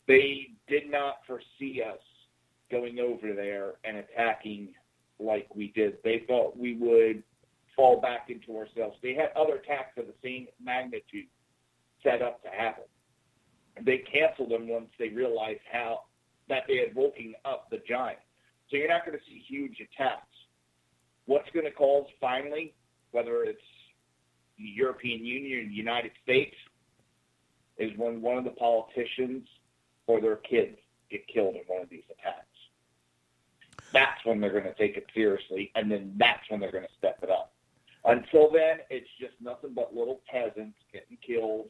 They did not foresee us going over there and attacking like we did. They thought we would fall back into ourselves. They had other attacks of the same magnitude set up to happen. They canceled them once they realized that they had woken up the giant. So you're not going to see huge attacks. What's going to cause finally, whether it's the European Union or the United States, is when one of the politicians or their kids get killed in one of these attacks. That's when they're going to take it seriously, and then that's when they're going to step it up. Until then, it's just nothing but little peasants getting killed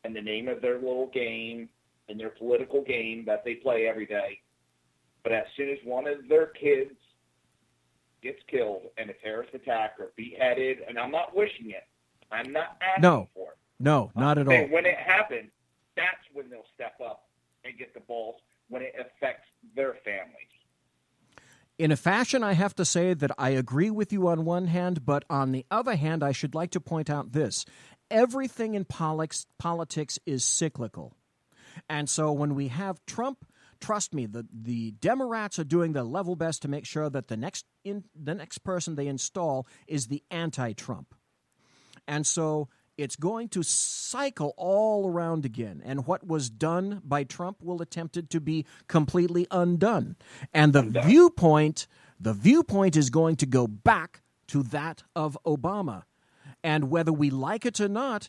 in the name of their little game and their political game that they play every day. But as soon as one of their kids gets killed in a terrorist attack or beheaded, and I'm not wishing it, I'm not asking for it. No, not at all. When it happens, that's when they'll step up and get the balls, when it affects their families. In a fashion, I have to say that I agree with you on one hand, but on the other hand, I should like to point out this. Everything in politics is cyclical. And so when we have Trump, trust me, the Democrats are doing their level best to make sure that the next person they install is the anti-Trump. And so it's going to cycle all around again. And what was done by Trump will attempt it to be completely undone. And the viewpoint is going to go back to that of Obama. And whether we like it or not,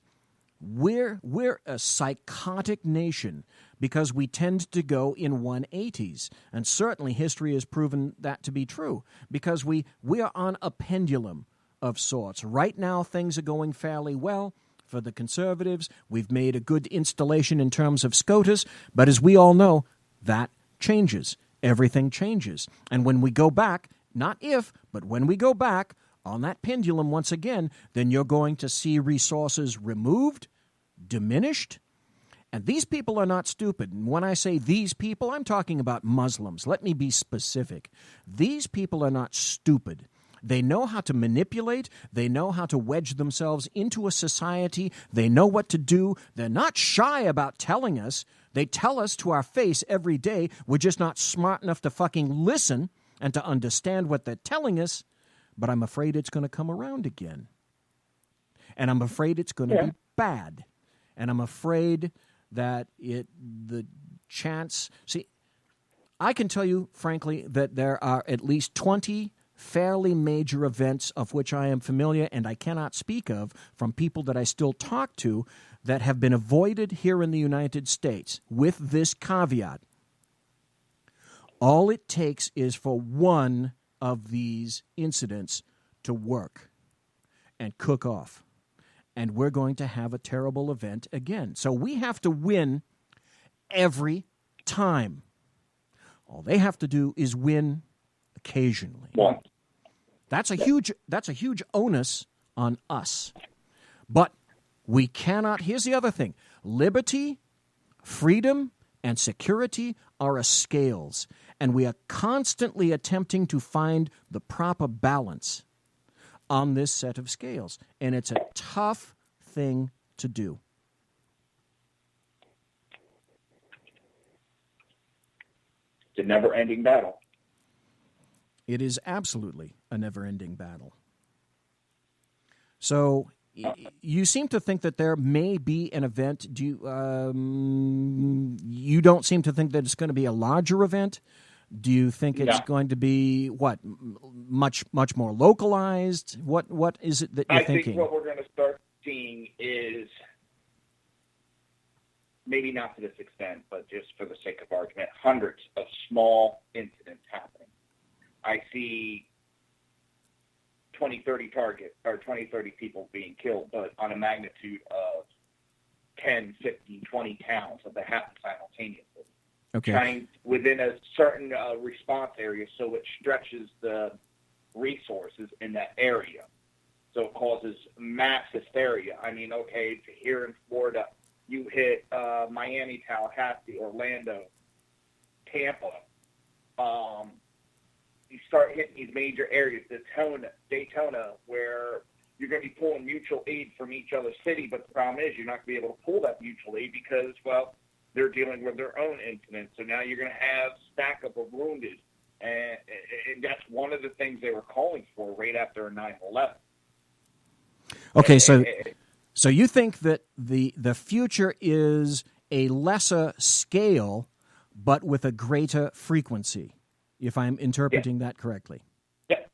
we're a psychotic nation because we tend to go in 180s. And certainly history has proven that to be true because we are on a pendulum of sorts. Right now, things are going fairly well for the conservatives. We've made a good installation in terms of SCOTUS, but as we all know, that changes. Everything changes. And when we go back, not if, but when we go back on that pendulum once again, then you're going to see resources removed, diminished. And these people are not stupid. And when I say these people, I'm talking about Muslims. Let me be specific. These people are not stupid. They know how to manipulate. They know how to wedge themselves into a society. They know what to do. They're not shy about telling us. They tell us to our face every day. We're just not smart enough to fucking listen and to understand what they're telling us. But I'm afraid it's going to come around again. And I'm afraid it's going to be bad. And I'm afraid that the chance... See, I can tell you, frankly, that there are at least 20 fairly major events of which I am familiar and I cannot speak of from people that I still talk to that have been avoided here in the United States with this caveat. All it takes is for one of these incidents to work and cook off. And we're going to have a terrible event again. So we have to win every time. All they have to do is win occasionally. That's a huge onus on us. But we cannot, here's the other thing. Liberty, freedom, and security are a scales. And we are constantly attempting to find the proper balance on this set of scales. And it's a tough thing to do. It's a never-ending battle. It is absolutely a never-ending battle. So you seem to think that there may be an event. Do you don't seem to think that it's going to be a larger event? Do you think it's going to be, what, much more localized? What is it that you're thinking? I think what we're going to start seeing is, maybe not to this extent, but just for the sake of argument, hundreds of small incidents happening. I see 20, 30 targets, or 20, 30 people being killed, but on a magnitude of 10, 15, 20 towns that happen simultaneously. Okay. Trying within a certain response area, so it stretches the resources in that area. So it causes mass hysteria. I mean, okay, here in Florida, you hit Miami, Tallahassee, Orlando, Tampa. You start hitting these major areas, Daytona, where you're going to be pulling mutual aid from each other's city, but the problem is you're not going to be able to pull that mutual aid because, well, they're dealing with their own incidents. So now you're going to have stack up of wounded. And that's one of the things they were calling for right after 9/11. Okay, so you think that the future is a lesser scale, but with a greater frequency, if I'm interpreting that correctly? Yeah.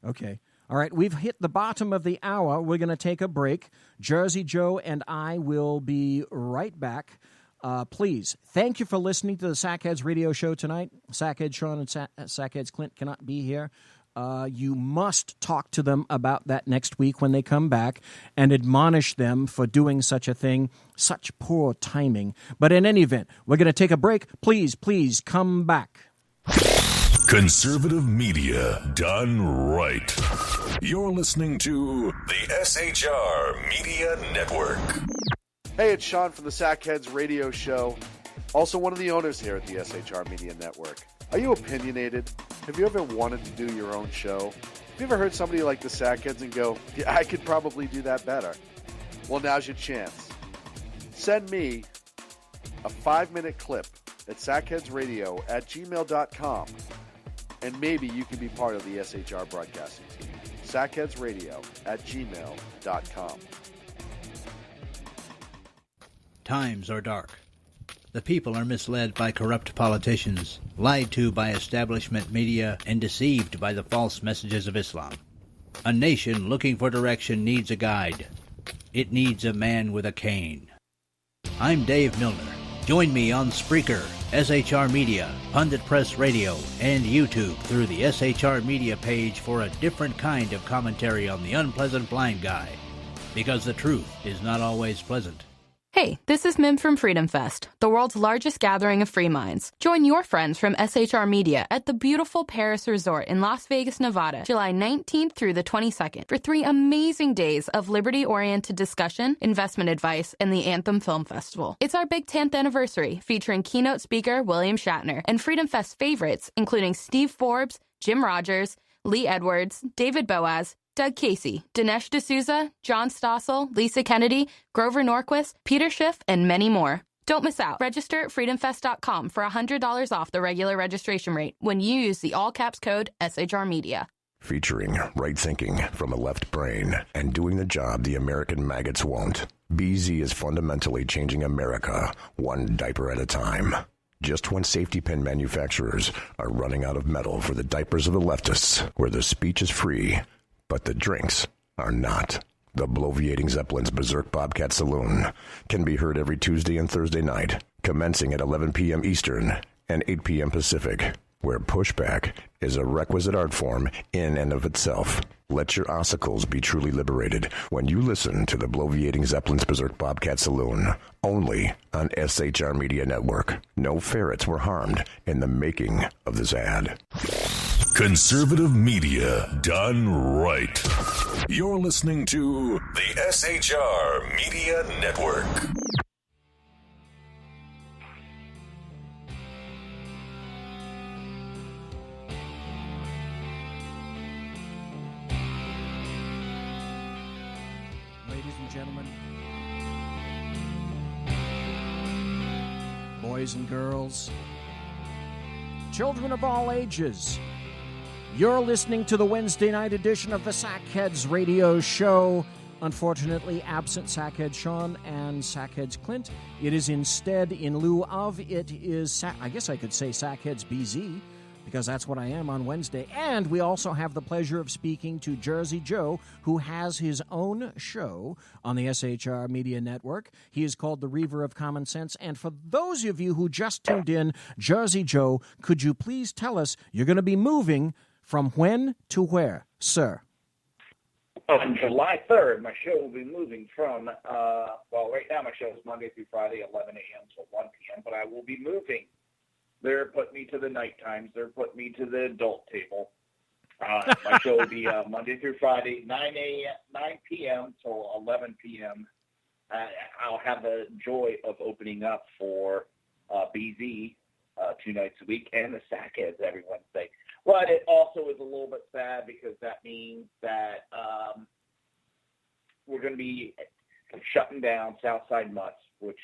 Okay. All right, we've hit the bottom of the hour. We're going to take a break. Jersey Joe and I will be right back. Please, thank you for listening to the Sackheads Radio Show tonight. Sackhead Shaun and Sackheads Clint cannot be here. You must talk to them about that next week when they come back and admonish them for doing such a thing. Such poor timing. But in any event, we're going to take a break. Please come back. Conservative media done right. You're listening to the SHR Media Network. Hey, it's Shaun from the Sackheads Radio Show, also one of the owners here at the SHR Media Network. Are you opinionated? Have you ever wanted to do your own show? Have you ever heard somebody like the Sackheads and go, yeah, I could probably do that better? Well, now's your chance. Send me a 5-minute clip at sackheadsradio@gmail.com, and maybe you can be part of the SHR broadcasting team. sackheadsradio@gmail.com. Times are dark. The people are misled by corrupt politicians, lied to by establishment media, and deceived by the false messages of Islam. A nation looking for direction needs a guide. It needs a man with a cane. I'm Dave Milner. Join me on Spreaker, SHR Media, Pundit Press Radio, and YouTube through the SHR Media page for a different kind of commentary on the unpleasant blind guy. Because the truth is not always pleasant. Hey, this is Mim from Freedom Fest, the world's largest gathering of free minds. Join your friends from SHR Media at the beautiful Paris Resort in Las Vegas, Nevada, July 19th through the 22nd for 3 amazing days of liberty-oriented discussion, investment advice, and the Anthem Film Festival. It's our big 10th anniversary, featuring keynote speaker William Shatner and Freedom Fest favorites, including Steve Forbes, Jim Rogers, Lee Edwards, David Boaz, Doug Casey, Dinesh D'Souza, John Stossel, Lisa Kennedy, Grover Norquist, Peter Schiff, and many more. Don't miss out. Register at freedomfest.com for $100 off the regular registration rate when you use the all-caps code SHR Media. Featuring right thinking from a left brain and doing the job the American maggots won't. BZ is fundamentally changing America one diaper at a time. Just when safety pin manufacturers are running out of metal for the diapers of the leftists, where the speech is free, but the drinks are not. The Bloviating Zeppelin's Berserk Bobcat Saloon can be heard every Tuesday and Thursday night, commencing at 11 p.m. Eastern and 8 p.m. Pacific, where pushback is a requisite art form in and of itself. Let your ossicles be truly liberated when you listen to the Bloviating Zeppelin's Berserk Bobcat Saloon, only on SHR Media Network. No ferrets were harmed in the making of this ad. Conservative media done right. You're listening to the SHR Media Network. Ladies and gentlemen, boys and girls, children of all ages, you're listening to the Wednesday night edition of the Sackheads Radio Show. Unfortunately, absent Sackhead Shaun and Sackheads Clint. It is instead, in lieu of, it is, I guess I could say Sackheads BZ, because that's what I am on Wednesday. And we also have the pleasure of speaking to Jersey Joe, who has his own show on the SHR Media Network. He is called the Reaver of Common Sense. And for those of you who just tuned in, Jersey Joe, could you please tell us, you're going to be moving from when to where, sir? On July 3rd, my show will be moving from, right now my show is Monday through Friday, 11 a.m. to 1 p.m., but I will be moving. They're putting me to the night times. They're putting me to the adult table. My show will be Monday through Friday, 9 p.m. till 11 p.m. I'll have the joy of opening up for BZ 2 nights a week and the Sackheads every Wednesday. But it also is a little bit sad because that means that we're going to be shutting down Southside Mutts, which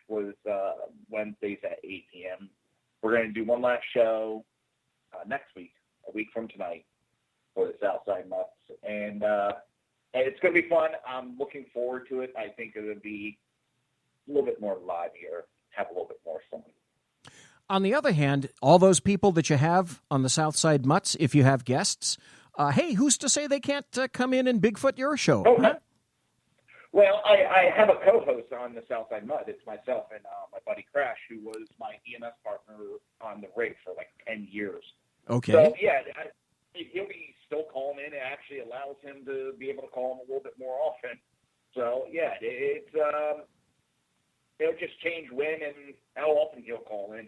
was Wednesdays at 8 p.m. We're going to do one last show next week, a week from tonight, for the Southside Mutts. And it's going to be fun. I'm looking forward to it. I think it'll be a little bit more live here, have a little bit more fun. On the other hand, all those people that you have on the Southside Mutts, if you have guests, hey, who's to say they can't come in and Bigfoot your show? Oh, huh? Well, I have a co-host on the Southside Mutt. It's myself and my buddy Crash, who was my EMS partner on the rig for like 10 years. Okay. So, yeah, he'll be still calling in. It actually allows him to be able to call him a little bit more often. So, yeah, it'll just change when and how often he'll call in.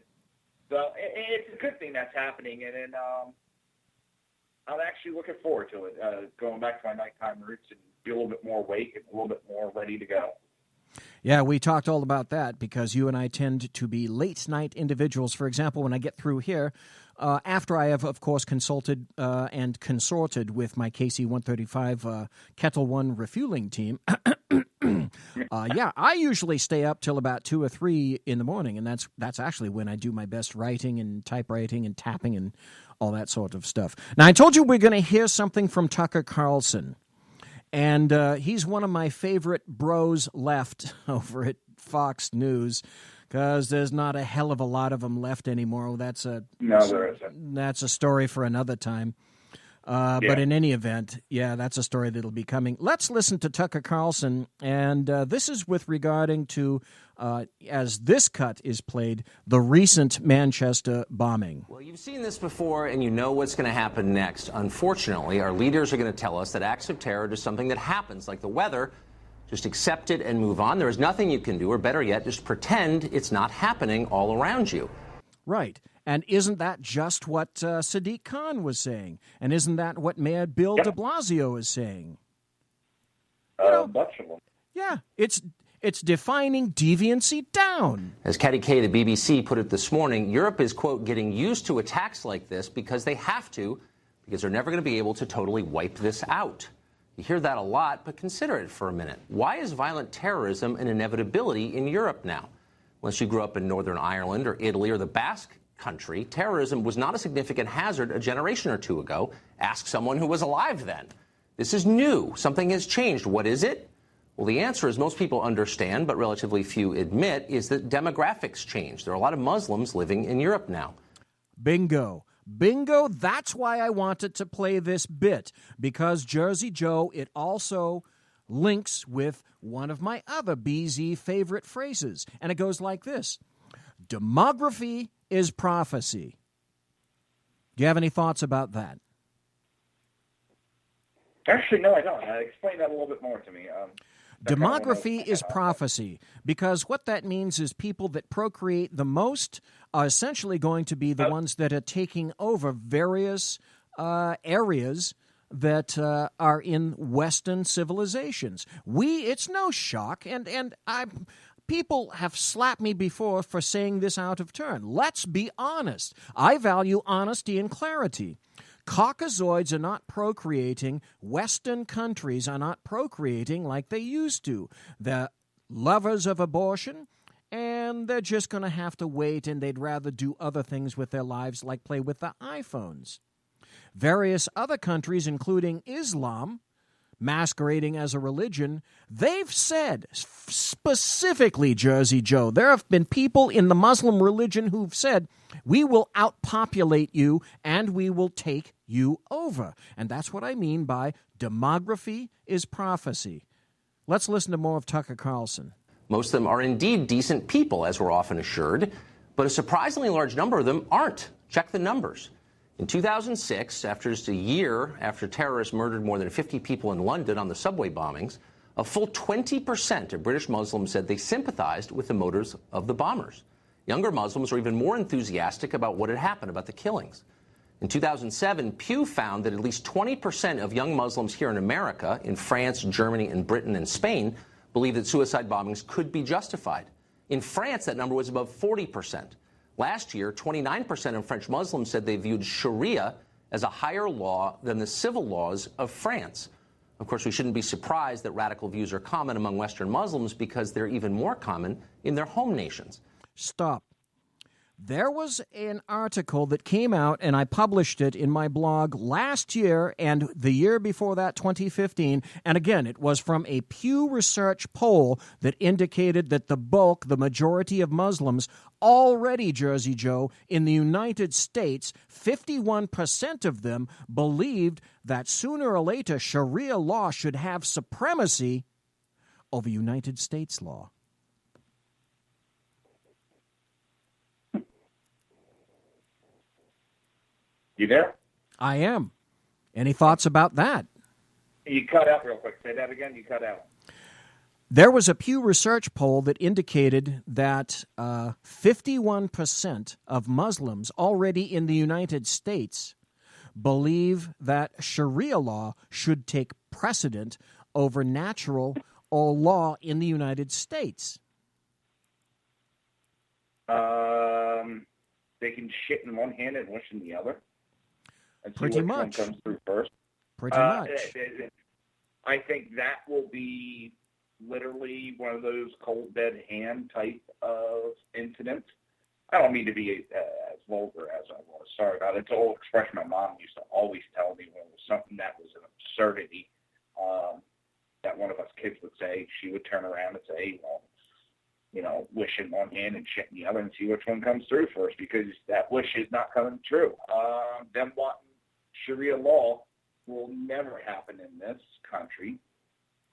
So it's a good thing that's happening, and I'm actually looking forward to it, going back to my nighttime roots and be a little bit more awake and a little bit more ready to go. Yeah, we talked all about that because you and I tend to be late-night individuals. For example, when I get through here, after I have, of course, consulted and consorted with my KC-135 Kettle One refueling team, I usually stay up till about 2 or 3 in the morning, and that's actually when I do my best writing and typewriting and tapping and all that sort of stuff. Now, I told you we're going to hear something from Tucker Carlson. And he's one of my favorite bros left over at Fox News because there's not a hell of a lot of them left anymore. No, there isn't. That's a story for another time. But in any event, that's a story that'll be coming. Let's listen to Tucker Carlson, and this is with regarding to, as this cut is played, the recent Manchester bombing. Well, you've seen this before, and you know what's going to happen next. Unfortunately, our leaders are going to tell us that acts of terror are just something that happens, like the weather. Just accept it and move on. There is nothing you can do, or better yet, just pretend it's not happening all around you. Right. And isn't that just what Sadiq Khan was saying? And isn't that what Mayor Bill de Blasio is saying? Much of them. Yeah, it's defining deviancy down. As Caddy K, the BBC, put it this morning, Europe is, quote, getting used to attacks like this because they have to, because they're never going to be able to totally wipe this out. You hear that a lot, but consider it for a minute. Why is violent terrorism an inevitability in Europe now? Unless you grew up in Northern Ireland or Italy or the Basque country, terrorism was not a significant hazard a generation or two ago. Ask someone who was alive then. This is new. Something has changed. What is it? Well, the answer, as most people understand, but relatively few admit, is that demographics changed. There are a lot of Muslims living in Europe now. Bingo. Bingo. That's why I wanted to play this bit, because Jersey Joe, it also links with one of my other BZ favorite phrases. And it goes like this. Demography is prophecy. Do you have any thoughts about that? Actually, no, I don't. Explain that a little bit more to me. Demography is prophecy, because what that means is people that procreate the most are essentially going to be the ones that are taking over various areas that are in Western civilizations. It's no shock, and people have slapped me before for saying this out of turn. Let's be honest. I value honesty and clarity. Caucasoids are not procreating. Western countries are not procreating like they used to. They're lovers of abortion, and they're just going to have to wait, and they'd rather do other things with their lives, like play with their iPhones. Various other countries, including Islam, masquerading as a religion, they've said, specifically, Jersey Joe, there have been people in the Muslim religion who've said, we will outpopulate you and we will take you over. And that's what I mean by demography is prophecy. Let's listen to more of Tucker Carlson. Most of them are indeed decent people, as we're often assured, but a surprisingly large number of them aren't. Check the numbers. In 2006, after just a year after terrorists murdered more than 50 people in London on the subway bombings, a full 20% of British Muslims said they sympathized with the motives of the bombers. Younger Muslims were even more enthusiastic about what had happened, about the killings. In 2007, Pew found that at least 20% of young Muslims here in America, in France, Germany, and Britain and Spain, believed that suicide bombings could be justified. In France, that number was above 40%. Last year, 29% of French Muslims said they viewed Sharia as a higher law than the civil laws of France. Of course, we shouldn't be surprised that radical views are common among Western Muslims because they're even more common in their home nations. Stop. There was an article that came out, and I published it in my blog last year and the year before that, 2015. And again, it was from a Pew Research poll that indicated that the majority of Muslims already, Jersey Joe, in the United States, 51% of them believed that sooner or later Sharia law should have supremacy over United States law. You there? I am. Any thoughts about that? You cut out real quick. Say that again. You cut out. There was a Pew Research poll that indicated that 51% of Muslims already in the United States believe that Sharia law should take precedent over natural or law in the United States. They can shit in one hand and wish in the other. And see Pretty which much. one comes through first. Pretty much. I think that will be literally one of those cold dead hand type of incidents. I don't mean to be as vulgar as I was. Sorry about it. It's an old expression my mom used to always tell me when it was something that was an absurdity that one of us kids would say. She would turn around and say, well, you know, wish in one hand and shit in the other and see which one comes through first, because that wish is not coming true. Them wanting Sharia law will never happen in this country.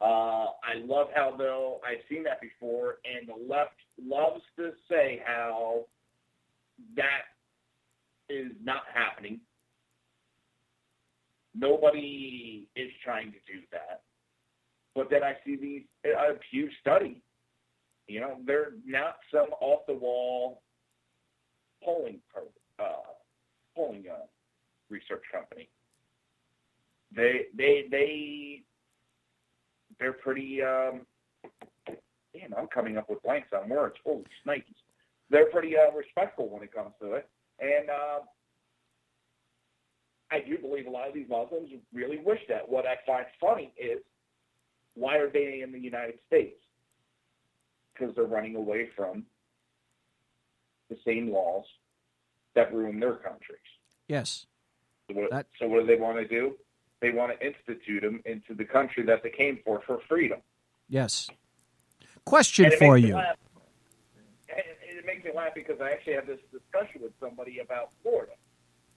I love how, though, I've seen that before, and the left loves to say how that is not happening. Nobody is trying to do that. But then I see these Pew study. You know, they're not some off-the-wall polling research company. They're pretty. Damn, I'm coming up with blanks on words. Holy snipes! They're pretty respectful when it comes to it, and I do believe a lot of these Muslims really wish that. What I find funny is, why are they in the United States? Because they're running away from the same laws that ruin their countries. Yes. So what do they want to do? They want to institute them into the country that they came for freedom. Yes. Question for you. It makes me laugh because I actually had this discussion with somebody about Florida.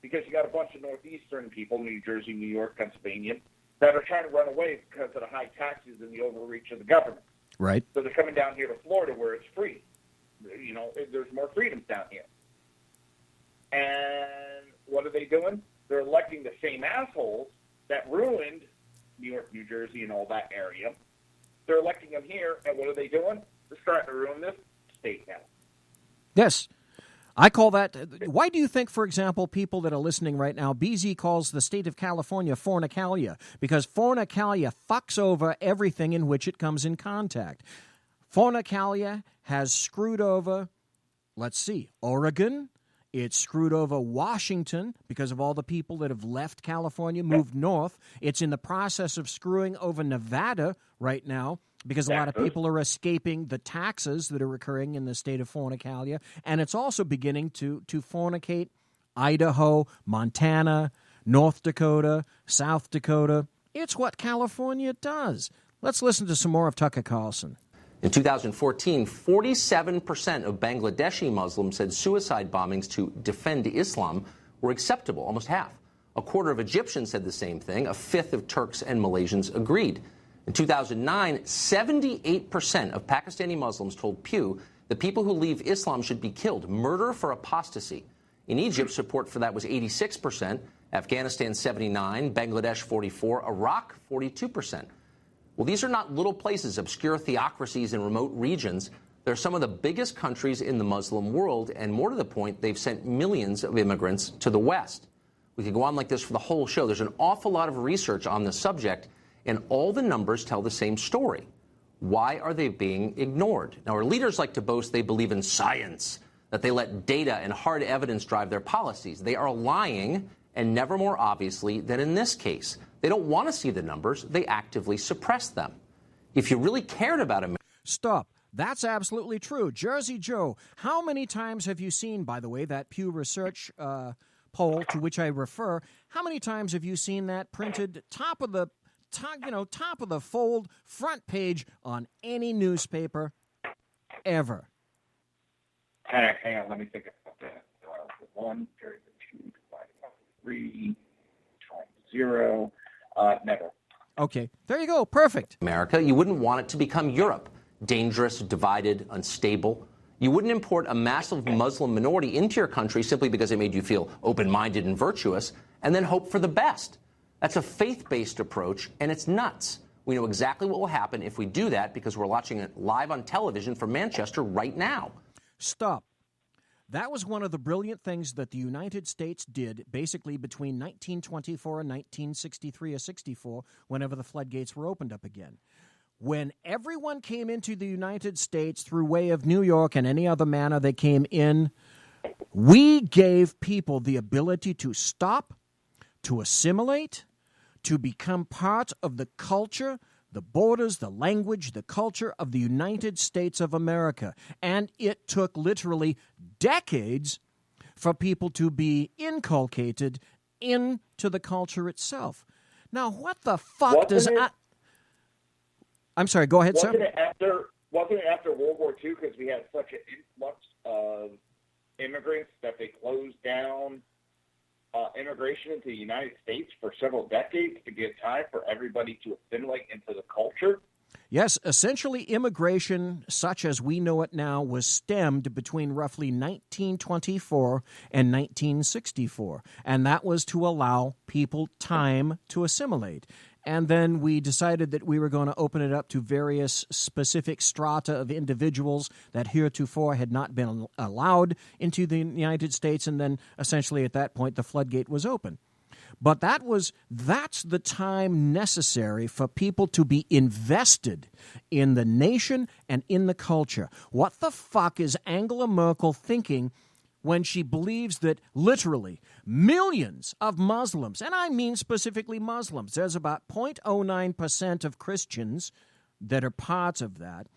Because you got a bunch of Northeastern people, New Jersey, New York, Pennsylvania, that are trying to run away because of the high taxes and the overreach of the government. Right. So they're coming down here to Florida where it's free. You know, there's more freedoms down here. And what are they doing? They're electing the same assholes that ruined New York, New Jersey, and all that area. They're electing them here, and what are they doing? They're starting to ruin this state now. Yes. I call that, why do you think, for example, people that are listening right now, BZ calls the state of California fornicalia? Because fornicalia fucks over everything in which it comes in contact. Fornicalia has screwed over, let's see, Oregon. It's screwed over Washington because of all the people that have left California, moved north. It's in the process of screwing over Nevada right now because a lot of people are escaping the taxes that are occurring in the state of fornicalia. And it's also beginning to fornicate Idaho, Montana, North Dakota, South Dakota. It's what California does. Let's listen to some more of Tucker Carlson. In 2014, 47% of Bangladeshi Muslims said suicide bombings to defend Islam were acceptable, almost half. A quarter of Egyptians said the same thing. A fifth of Turks and Malaysians agreed. In 2009, 78% of Pakistani Muslims told Pew that people who leave Islam should be killed, murder for apostasy. In Egypt, support for that was 86%, Afghanistan 79%, Bangladesh 44%, Iraq 42%. Well, these are not little places, obscure theocracies in remote regions. They're some of the biggest countries in the Muslim world, and more to the point, they've sent millions of immigrants to the West. We could go on like this for the whole show. There's an awful lot of research on the subject, and all the numbers tell the same story. Why are they being ignored? Now, our leaders like to boast they believe in science, that they let data and hard evidence drive their policies. They are lying, and never more obviously than in this case. They don't want to see the numbers. They actively suppress them. If you really cared about America... Stop. That's absolutely true. Jersey Joe, how many times have you seen, by the way, that Pew Research poll to which I refer, how many times have you seen that printed top of the fold, front page on any newspaper ever? Hang on, let me think about that. 1 carries a 2 divided by 3 times 0. Never. Okay, there you go. Perfect. America, you wouldn't want it to become Europe. Dangerous, divided, unstable. You wouldn't import a massive Muslim minority into your country simply because it made you feel open-minded and virtuous, and then hope for the best. That's a faith-based approach, and it's nuts. We know exactly what will happen if we do that because we're watching it live on television from Manchester right now. Stop. That was one of the brilliant things that the United States did basically between 1924 and 1963 or 64, whenever the floodgates were opened up again. When everyone came into the United States through way of New York and any other manner they came in, we gave people the ability to stop, to assimilate, to become part of the culture, the borders, the language, the culture of the United States of America. And it took literally decades for people to be inculcated into the culture itself. Now, what the fuck I'm sorry, go ahead, sir. Wasn't it after World War II because we had such an influx of immigrants that they closed down immigration into the United States for several decades to give time for everybody to assimilate into the culture? Yes, essentially immigration, such as we know it now, was stemmed between roughly 1924 and 1964, and that was to allow people time to assimilate. And then we decided that we were going to open it up to various specific strata of individuals that heretofore had not been allowed into the United States, and then essentially at that point the floodgate was open. But that's the time necessary for people to be invested in the nation and in the culture. What the fuck is Angela Merkel thinking when she believes that literally millions of Muslims, and I mean specifically Muslims, there's about 0.09% of Christians that are parts of that.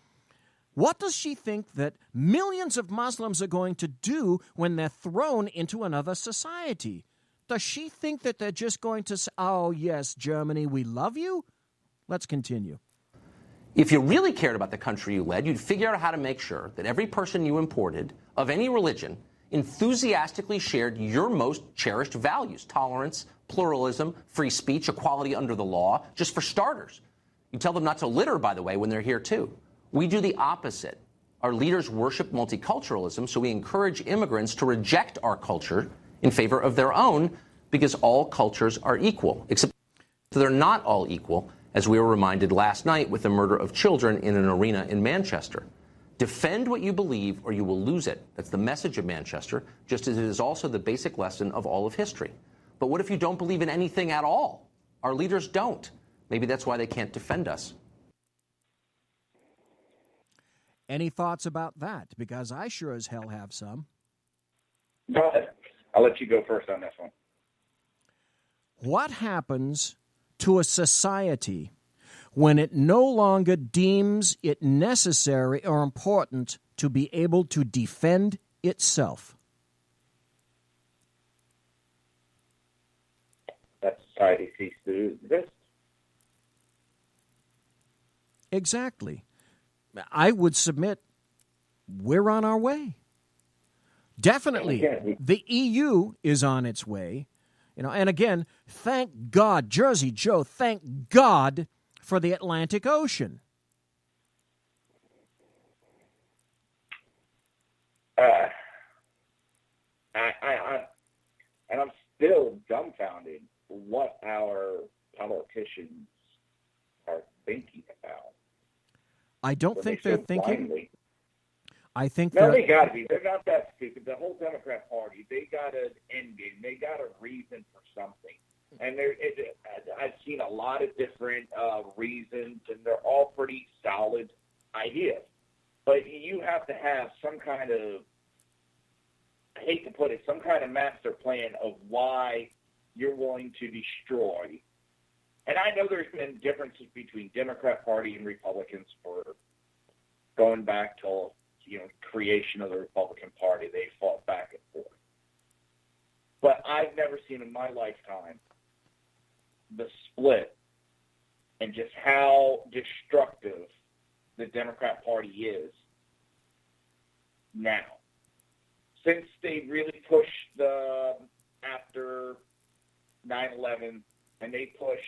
What does she think that millions of Muslims are going to do when they're thrown into another society? Does she think that they're just going to say, oh, yes, Germany, we love you? Let's continue. If you really cared about the country you led, you'd figure out how to make sure that every person you imported of any religion enthusiastically shared your most cherished values: tolerance, pluralism, free speech, equality under the law, just for starters. You tell them not to litter, by the way, when they're here, too. We do the opposite. Our leaders worship multiculturalism, so we encourage immigrants to reject our culture in favor of their own, because all cultures are equal, except they're not all equal, as we were reminded last night with the murder of children in an arena in Manchester. Defend what you believe or you will lose it. That's the message of Manchester, just as it is also the basic lesson of all of history. But what if you don't believe in anything at all? Our leaders don't. Maybe that's why they can't defend us. Any thoughts about that? Because I sure as hell have some. Go ahead. I'll let you go first on this one. What happens to a society when it no longer deems it necessary or important to be able to defend itself? That society ceases to exist. Exactly. I would submit we're on our way. Definitely, the EU is on its way. And again, thank God, Jersey Joe, thank God for the Atlantic Ocean. And I'm still dumbfounded what our politicians are thinking about. I don't think they're thinking. Blindly. I think no, they got to be. They're not that stupid. The whole Democrat Party, they got an end game. They got a reason for something. And I've seen a lot of different reasons, and they're all pretty solid ideas. But you have to have some kind of, I hate to put it, some kind of master plan of why you're willing to destroy And I know there's been differences between Democrat Party and Republicans for going back till, creation of the Republican Party. They fought back and forth. But I've never seen in my lifetime the split and just how destructive the Democrat Party is now. Since they really pushed after 9/11, and they pushed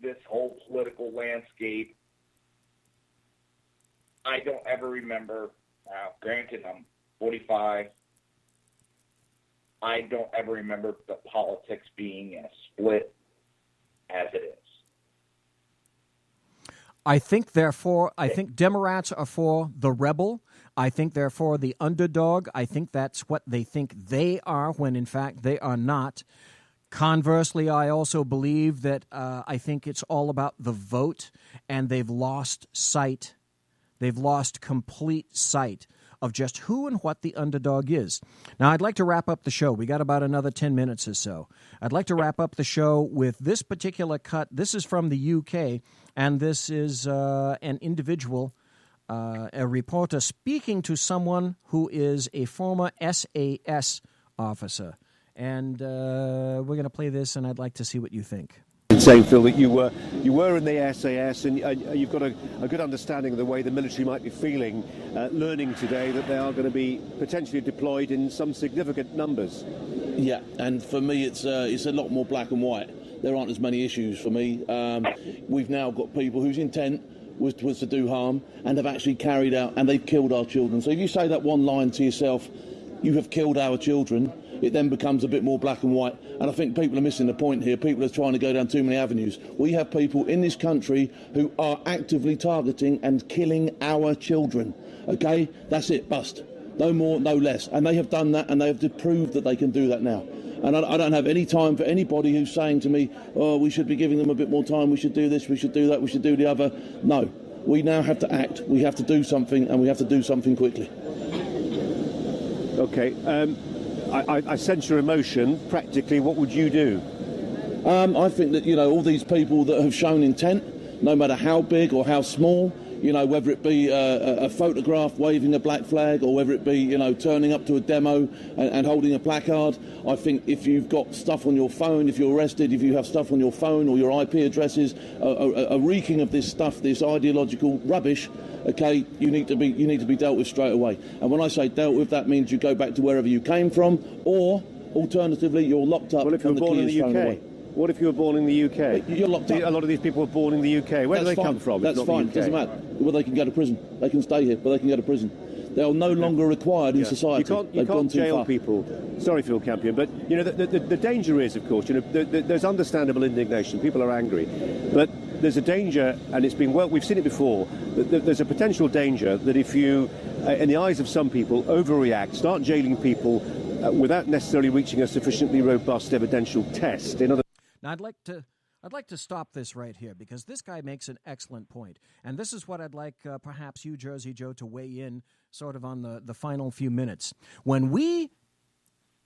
this whole political landscape, I don't ever remember, granted I'm 45, I don't ever remember the politics being in a split as it is. I think Democrats are for the rebel. I think they're for the underdog. I think that's what they think they are when, in fact, they are not. Conversely, I also believe that I think it's all about the vote, and they've lost sight. They've lost complete sight of just who and what the underdog is. Now, I'd like to wrap up the show. We got about another 10 minutes or so. I'd like to wrap up the show with this particular cut. This is from the UK, and this is an individual, a reporter, speaking to someone who is a former SAS officer. And we're going to play this, and I'd like to see what you think. Saying, Phil, that you were in the SAS, and you've got a good understanding of the way the military might be feeling, learning today that they are going to be potentially deployed in some significant numbers. Yeah, and for me it's a lot more black and white. There aren't as many issues for me. We've now got people whose intent was to do harm and have actually carried out, and they've killed our children. So if you say that one line to yourself, you have killed our children, it then becomes a bit more black and white. And I think people are missing the point here. People are trying to go down too many avenues. We have people in this country who are actively targeting and killing our children. OK? That's it. Bust. No more, no less. And they have done that, and they have proved that they can do that now. And I don't have any time for anybody who's saying to me, oh, we should be giving them a bit more time, we should do this, we should do that, we should do the other. No. We now have to act. We have to do something, and we have to do something quickly. OK. I sense your emotion. Practically, what would you do? I think that, all these people that have shown intent, no matter how big or how small, whether it be a photograph waving a black flag or whether it be, turning up to a demo and holding a placard, I think if you've got stuff on your phone, if you're arrested, if you have stuff on your phone or your IP addresses, a reeking of this stuff, this ideological rubbish, okay, you need to be dealt with straight away. And when I say dealt with, that means you go back to wherever you came from, or alternatively, you're locked up. Well, if you're born in the UK, what if you were born in the UK? You're locked up. A lot of these people were born in the UK. Where do they come from? That's fine. It doesn't matter. Well, they can go to prison. They can stay here, but they can go to prison. They are no longer required in society. You can't jail people. Sorry, Phil Campion, but the danger is, of course, there's understandable indignation. People are angry, but there's a danger, and we've seen it before. There's a potential danger that if you, in the eyes of some people, overreact, start jailing people without necessarily reaching a sufficiently robust evidential test. Now, I'd like to stop this right here, because this guy makes an excellent point. And this is what I'd like perhaps you, Jersey Joe, to weigh in sort of on the final few minutes. When we,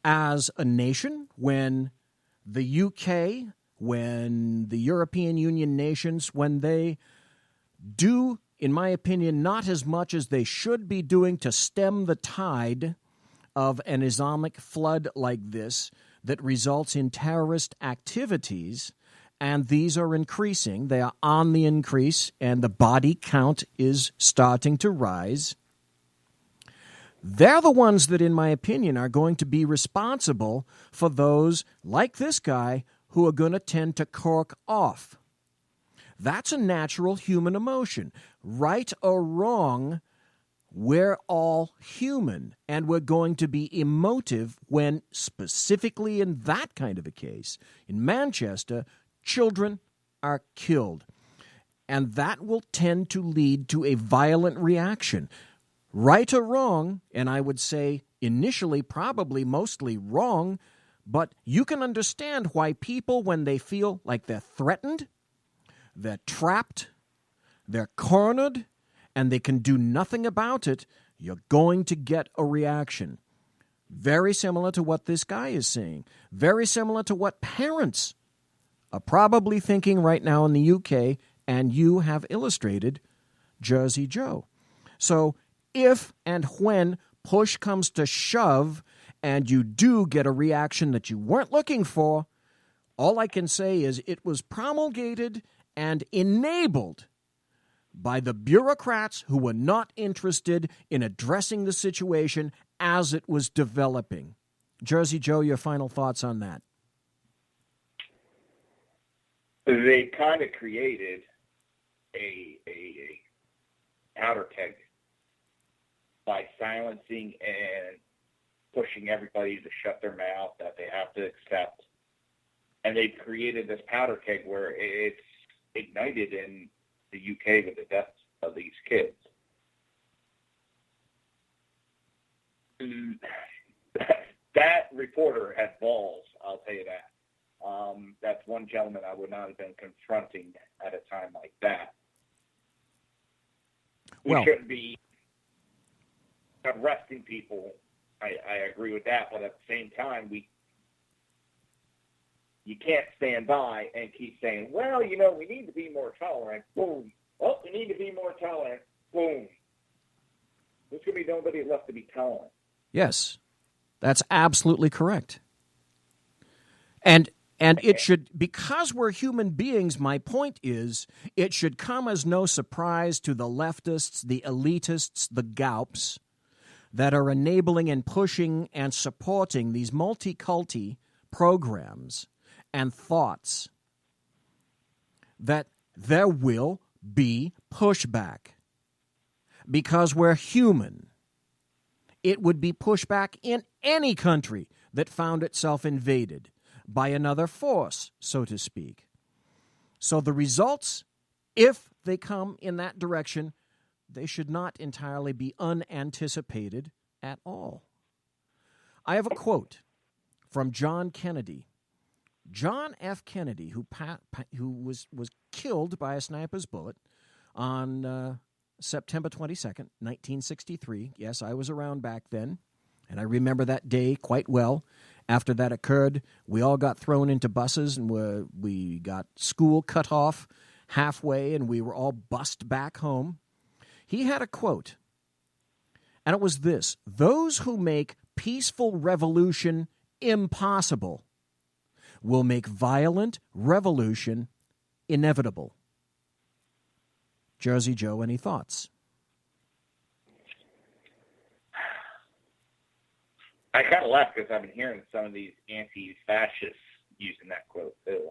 as a nation, when the UK, when the European Union nations, when they do, in my opinion, not as much as they should be doing to stem the tide of an Islamic flood like this that results in terrorist activities, and these are increasing. They are on the increase, and the body count is starting to rise. They're the ones that, in my opinion, are going to be responsible for those, like this guy, who are going to tend to cork off. That's a natural human emotion. Right or wrong, we're all human, and we're going to be emotive when, specifically in that kind of a case, in Manchester, children are killed. And that will tend to lead to a violent reaction. Right or wrong, and I would say initially probably mostly wrong, but you can understand why people, when they feel like they're threatened, they're trapped, they're cornered, and they can do nothing about it, you're going to get a reaction. Very similar to what this guy is saying. Very similar to what parents are probably thinking right now in the UK, and you have illustrated Jersey Joe. So if and when push comes to shove and you do get a reaction that you weren't looking for, all I can say is it was promulgated and enabled by the bureaucrats who were not interested in addressing the situation as it was developing. Jersey Joe, your final thoughts on that? They kind of created a powder keg by silencing and pushing everybody to shut their mouth that they have to accept. And they've created this powder keg where it's ignited in the UK with the deaths of these kids. That reporter had balls, I'll tell you that. That's one gentleman I would not have been confronting at a time like that. We shouldn't be arresting people. I agree with that, but at the same time, you can't stand by and keep saying, well, we need to be more tolerant. Boom. Oh, we need to be more tolerant. Boom. There's going to be nobody left to be tolerant. Yes, that's absolutely correct. And it should, because we're human beings, my point is, it should come as no surprise to the leftists, the elitists, the gaups that are enabling and pushing and supporting these multi-culti programs and thoughts that there will be pushback. Because we're human. It would be pushback in any country that found itself invaded by another force, so to speak. So the results, if they come in that direction, they should not entirely be unanticipated at all. I have a quote from John Kennedy. John F. Kennedy, who was killed by a sniper's bullet on September 22nd, 1963. Yes, I was around back then, and I remember that day quite well. After that occurred, we all got thrown into buses, and we got school cut off halfway, and we were all bussed back home. He had a quote, and it was this: "Those who make peaceful revolution impossible will make violent revolution inevitable." Jersey Joe, any thoughts? I kind of laugh because I've been hearing some of these anti-fascists using that quote too.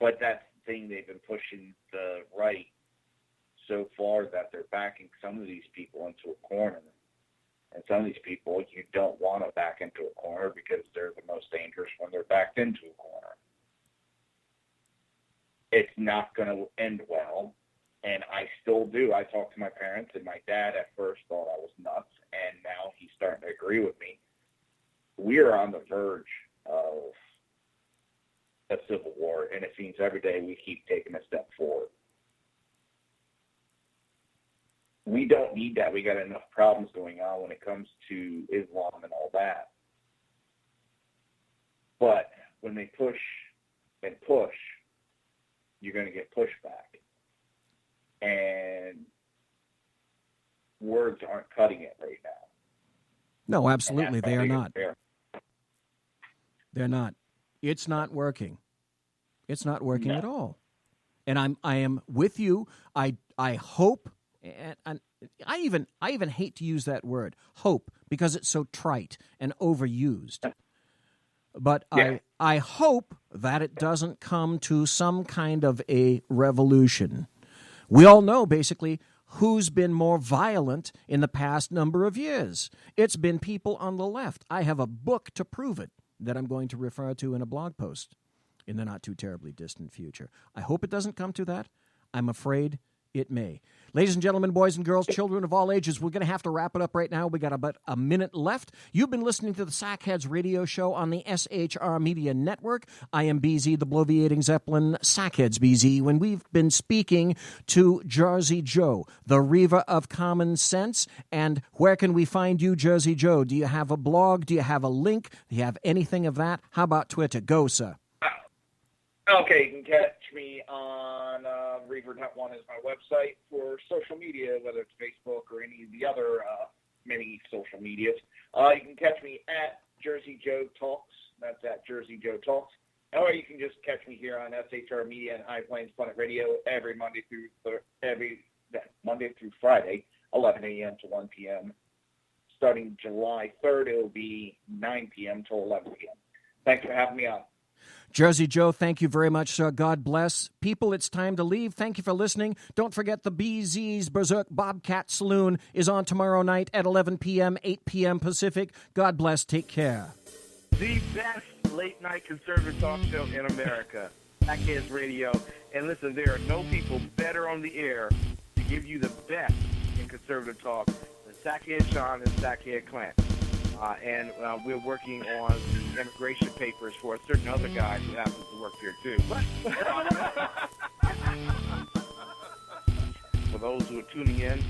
But that's the thing, they've been pushing the right so far that they're backing some of these people into a corner. And some of these people you don't want to back into a corner because they're the most dangerous when they're backed into a corner. It's not going to end well. And I still do. I talk to my parents, and my dad at first thought I was nuts, and now he's starting to agree with me. We are on the verge of a civil war, and it seems every day we keep taking a step forward. We don't need that. We got enough problems going on when it comes to Islam and all that. But when they push and push, you're going to get pushback. And words aren't cutting it right now. No, absolutely, they are not. They're not. It's not working. It's not working at all. And I am with you. I hope, and I even hate to use that word, hope, because it's so trite and overused. But yeah. I hope that it doesn't come to some kind of a revolution. We all know, basically, who's been more violent in the past number of years. It's been people on the left. I have a book to prove it that I'm going to refer to in a blog post in the not-too-terribly distant future. I hope it doesn't come to that. I'm afraid it may. Ladies and gentlemen, boys and girls, children of all ages, we're going to have to wrap it up right now. We got about a minute left. You've been listening to the Sackheads radio show on the SHR Media Network. I am BZ, the Bloviating Zeppelin, Sackheads BZ, when we've been speaking to Jersey Joe, the Reaver of Common Sense. And where can we find you, Jersey Joe? Do you have a blog? Do you have a link? Do you have anything of that? How about Twitter? Go, sir. Okay, you can catch me on Reaver.1 is my website for social media, whether it's Facebook or any of the other many social medias. You can catch me at Jersey Joe Talks. That's at Jersey Joe Talks. Or you can just catch me here on SHR Media and High Plains Planet Radio every Monday through Friday, 11 a.m. to 1 p.m. Starting July 3rd, it will be 9 p.m. till 11 p.m. Thanks for having me on. Jersey Joe, thank you very much, sir. God bless. People, it's time to leave. Thank you for listening. Don't forget the BZ's Berserk Bobcat Saloon is on tomorrow night at 11 p.m., 8 p.m. Pacific. God bless. Take care. The best late-night conservative talk show in America, Sackheads Radio. And listen, there are no people better on the air to give you the best in conservative talk than Sackhead Shaun and Sackhead Clint. And we're working on the immigration papers for a certain other guy who happens to work here, too. For those who are tuning in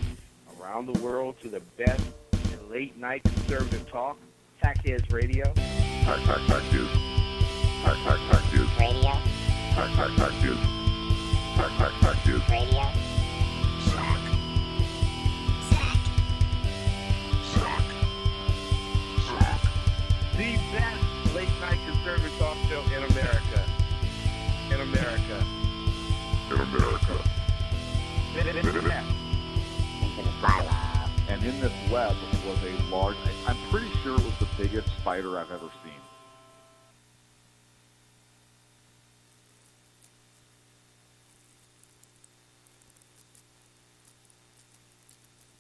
around the world to the best in late-night conservative talk, Sackheads Radio. Sack News. Sack News. Radio. Sack News. Sack News. Radio. The best late-night conservative talk show in America. In America. In America. And in this web was a large, I'm pretty sure it was the biggest spider I've ever seen.